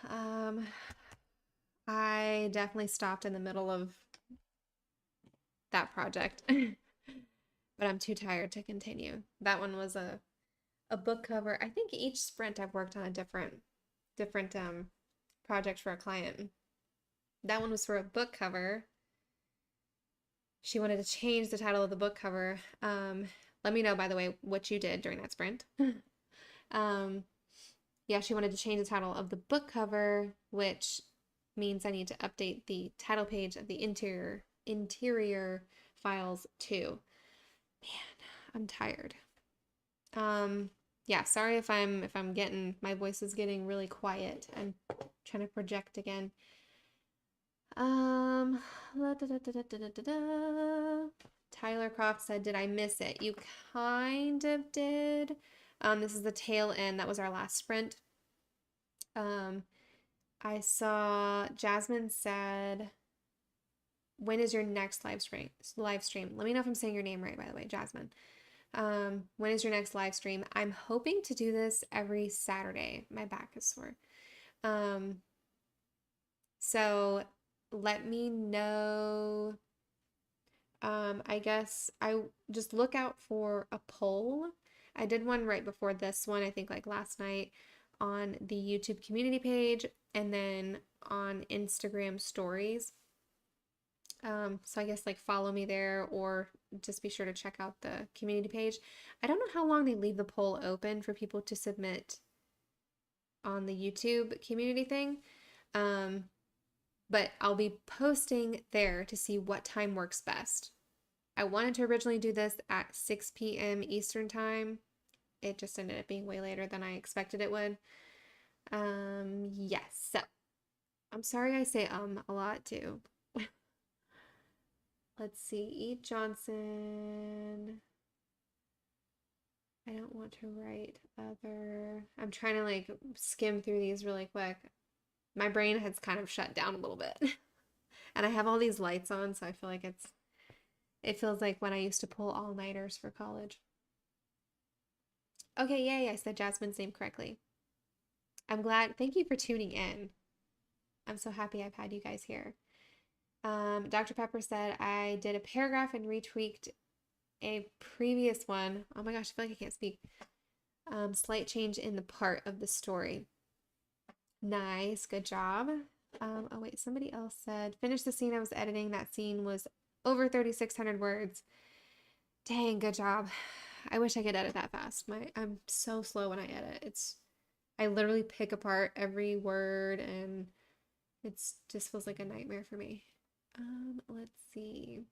Um, I definitely stopped in the middle of that project, but I'm too tired to continue. That one was a book cover. I think each sprint I've worked on a different project for a client. That one was for a book cover. She wanted to change the title of the book cover. Let me know, by the way, what you did during that sprint. Yeah, she wanted to change the title of the book cover, which means I need to update the title page of the interior files too. Man, I'm tired. Yeah, sorry if I'm getting, my voice is getting really quiet. I'm trying to project again. Tyler Croft said, did I miss it? You kind of did. This is the tail end. That was our last sprint. I saw Jasmine said, when is your next live stream? Let me know if I'm saying your name right, by the way, Jasmine. When is your next live stream? I'm hoping to do this every Saturday. My back is sore. So let me know. I guess I just look out for a poll. I did one right before this one, I think like last night on the YouTube community page and then on Instagram stories. So I guess like follow me there or just be sure to check out the community page. I don't know how long they leave the poll open for people to submit on the YouTube community thing. But I'll be posting there to see what time works best. I wanted to originally do this at 6 p.m. Eastern time. It just ended up being way later than I expected it would. Yes, so I'm sorry I say a lot too. Let's see, E. Johnson. I don't want to write other. I'm trying to like skim through these really quick. My brain has kind of shut down a little bit. And I have all these lights on, so I feel like it feels like when I used to pull all-nighters for college. Okay, yay, I said Jasmine's name correctly. I'm glad. Thank you for tuning in. I'm so happy I've had you guys here. Dr. Pepper said I did a paragraph and retweaked a previous one. Oh my gosh, I feel like I can't speak. Slight change in the part of the story. Nice, good job. Oh wait, somebody else said, finish the scene I was editing. That scene was over 3,600 words. Dang, good job. I wish I could edit that fast. I'm so slow when I edit. I literally pick apart every word and it's just feels like a nightmare for me. Let's see.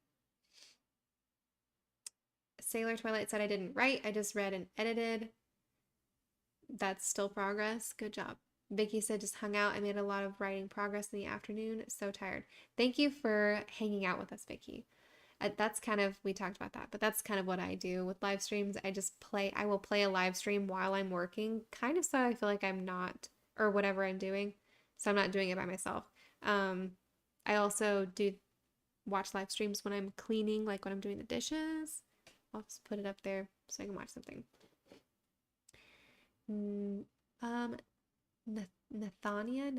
Sailor Twilight said I didn't write. I just read and edited. That's still progress. Good job. Vicky said just hung out. I made a lot of writing progress in the afternoon. So tired. Thank you for hanging out with us, Vicky. That's kind of, we talked about that, but that's kind of what I do with live streams. I will play a live stream while I'm working, kind of so I feel like I'm not, or whatever I'm doing. So I'm not doing it by myself. I also do watch live streams when I'm cleaning, like when I'm doing the dishes. I'll just put it up there so I can watch something. Nathania?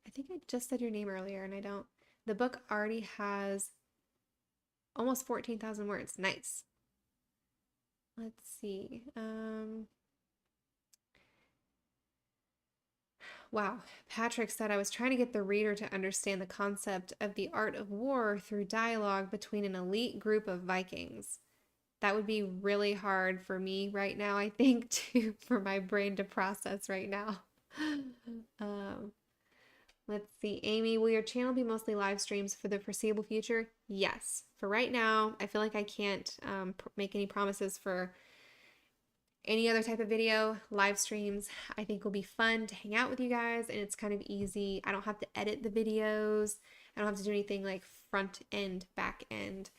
I think I just said your name earlier and I don't. The book already has almost 14,000 words. Nice. Let's see. Wow. Patrick said I was trying to get the reader to understand the concept of the art of war through dialogue between an elite group of Vikings. That would be really hard for me right now, I think, for my brain to process right now. Let's see. Amy, will your channel be mostly live streams for the foreseeable future? Yes. For right now, I feel like I can't make any promises for any other type of video. Live streams, I think, will be fun to hang out with you guys, and it's kind of easy. I don't have to edit the videos. I don't have to do anything like front end, back end.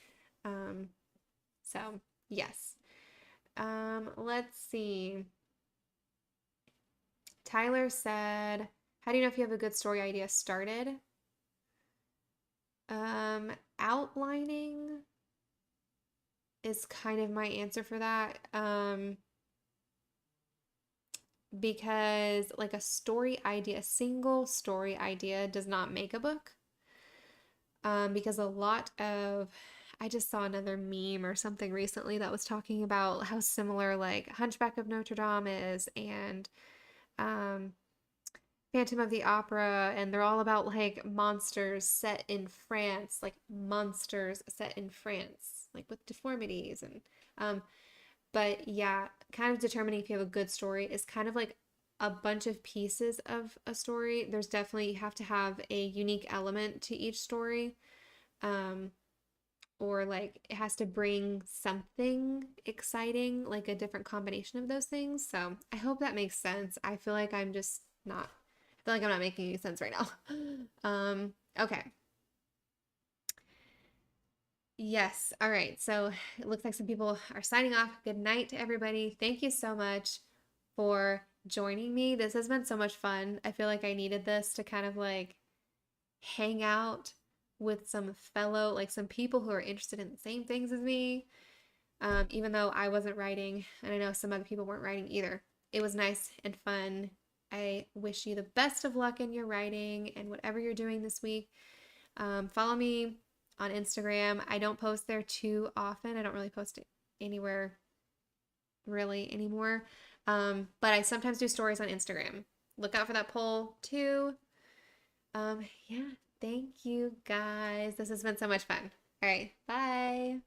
So, yes. Let's see. Tyler said, how do you know if you have a good story idea started? Outlining is kind of my answer for that. Because like a story idea, a single story idea does not make a book. Because a lot of, I just saw another meme or something recently that was talking about how similar like Hunchback of Notre Dame is and um, Phantom of the Opera, and they're all about like monsters set in France, like monsters set in France, like with deformities and um, but yeah, kind of determining if you have a good story is kind of like a bunch of pieces of a story. There's definitely, you have to have a unique element to each story. Um, or like it has to bring something exciting, like a different combination of those things. So I hope that makes sense. I feel like I'm just not, I feel like I'm not making any sense right now. Okay. Yes. All right. So it looks like some people are signing off. Good night to everybody. Thank you so much for joining me. This has been so much fun. I feel like I needed this to kind of like hang out with some fellow, like some people who are interested in the same things as me. Even though I wasn't writing, and I know some other people weren't writing either. It was nice and fun. I wish you the best of luck in your writing and whatever you're doing this week. Follow me on Instagram. I don't post there too often. I don't really post it anywhere really anymore. But I sometimes do stories on Instagram. Look out for that poll too. Yeah, thank you guys. This has been so much fun. All right, bye.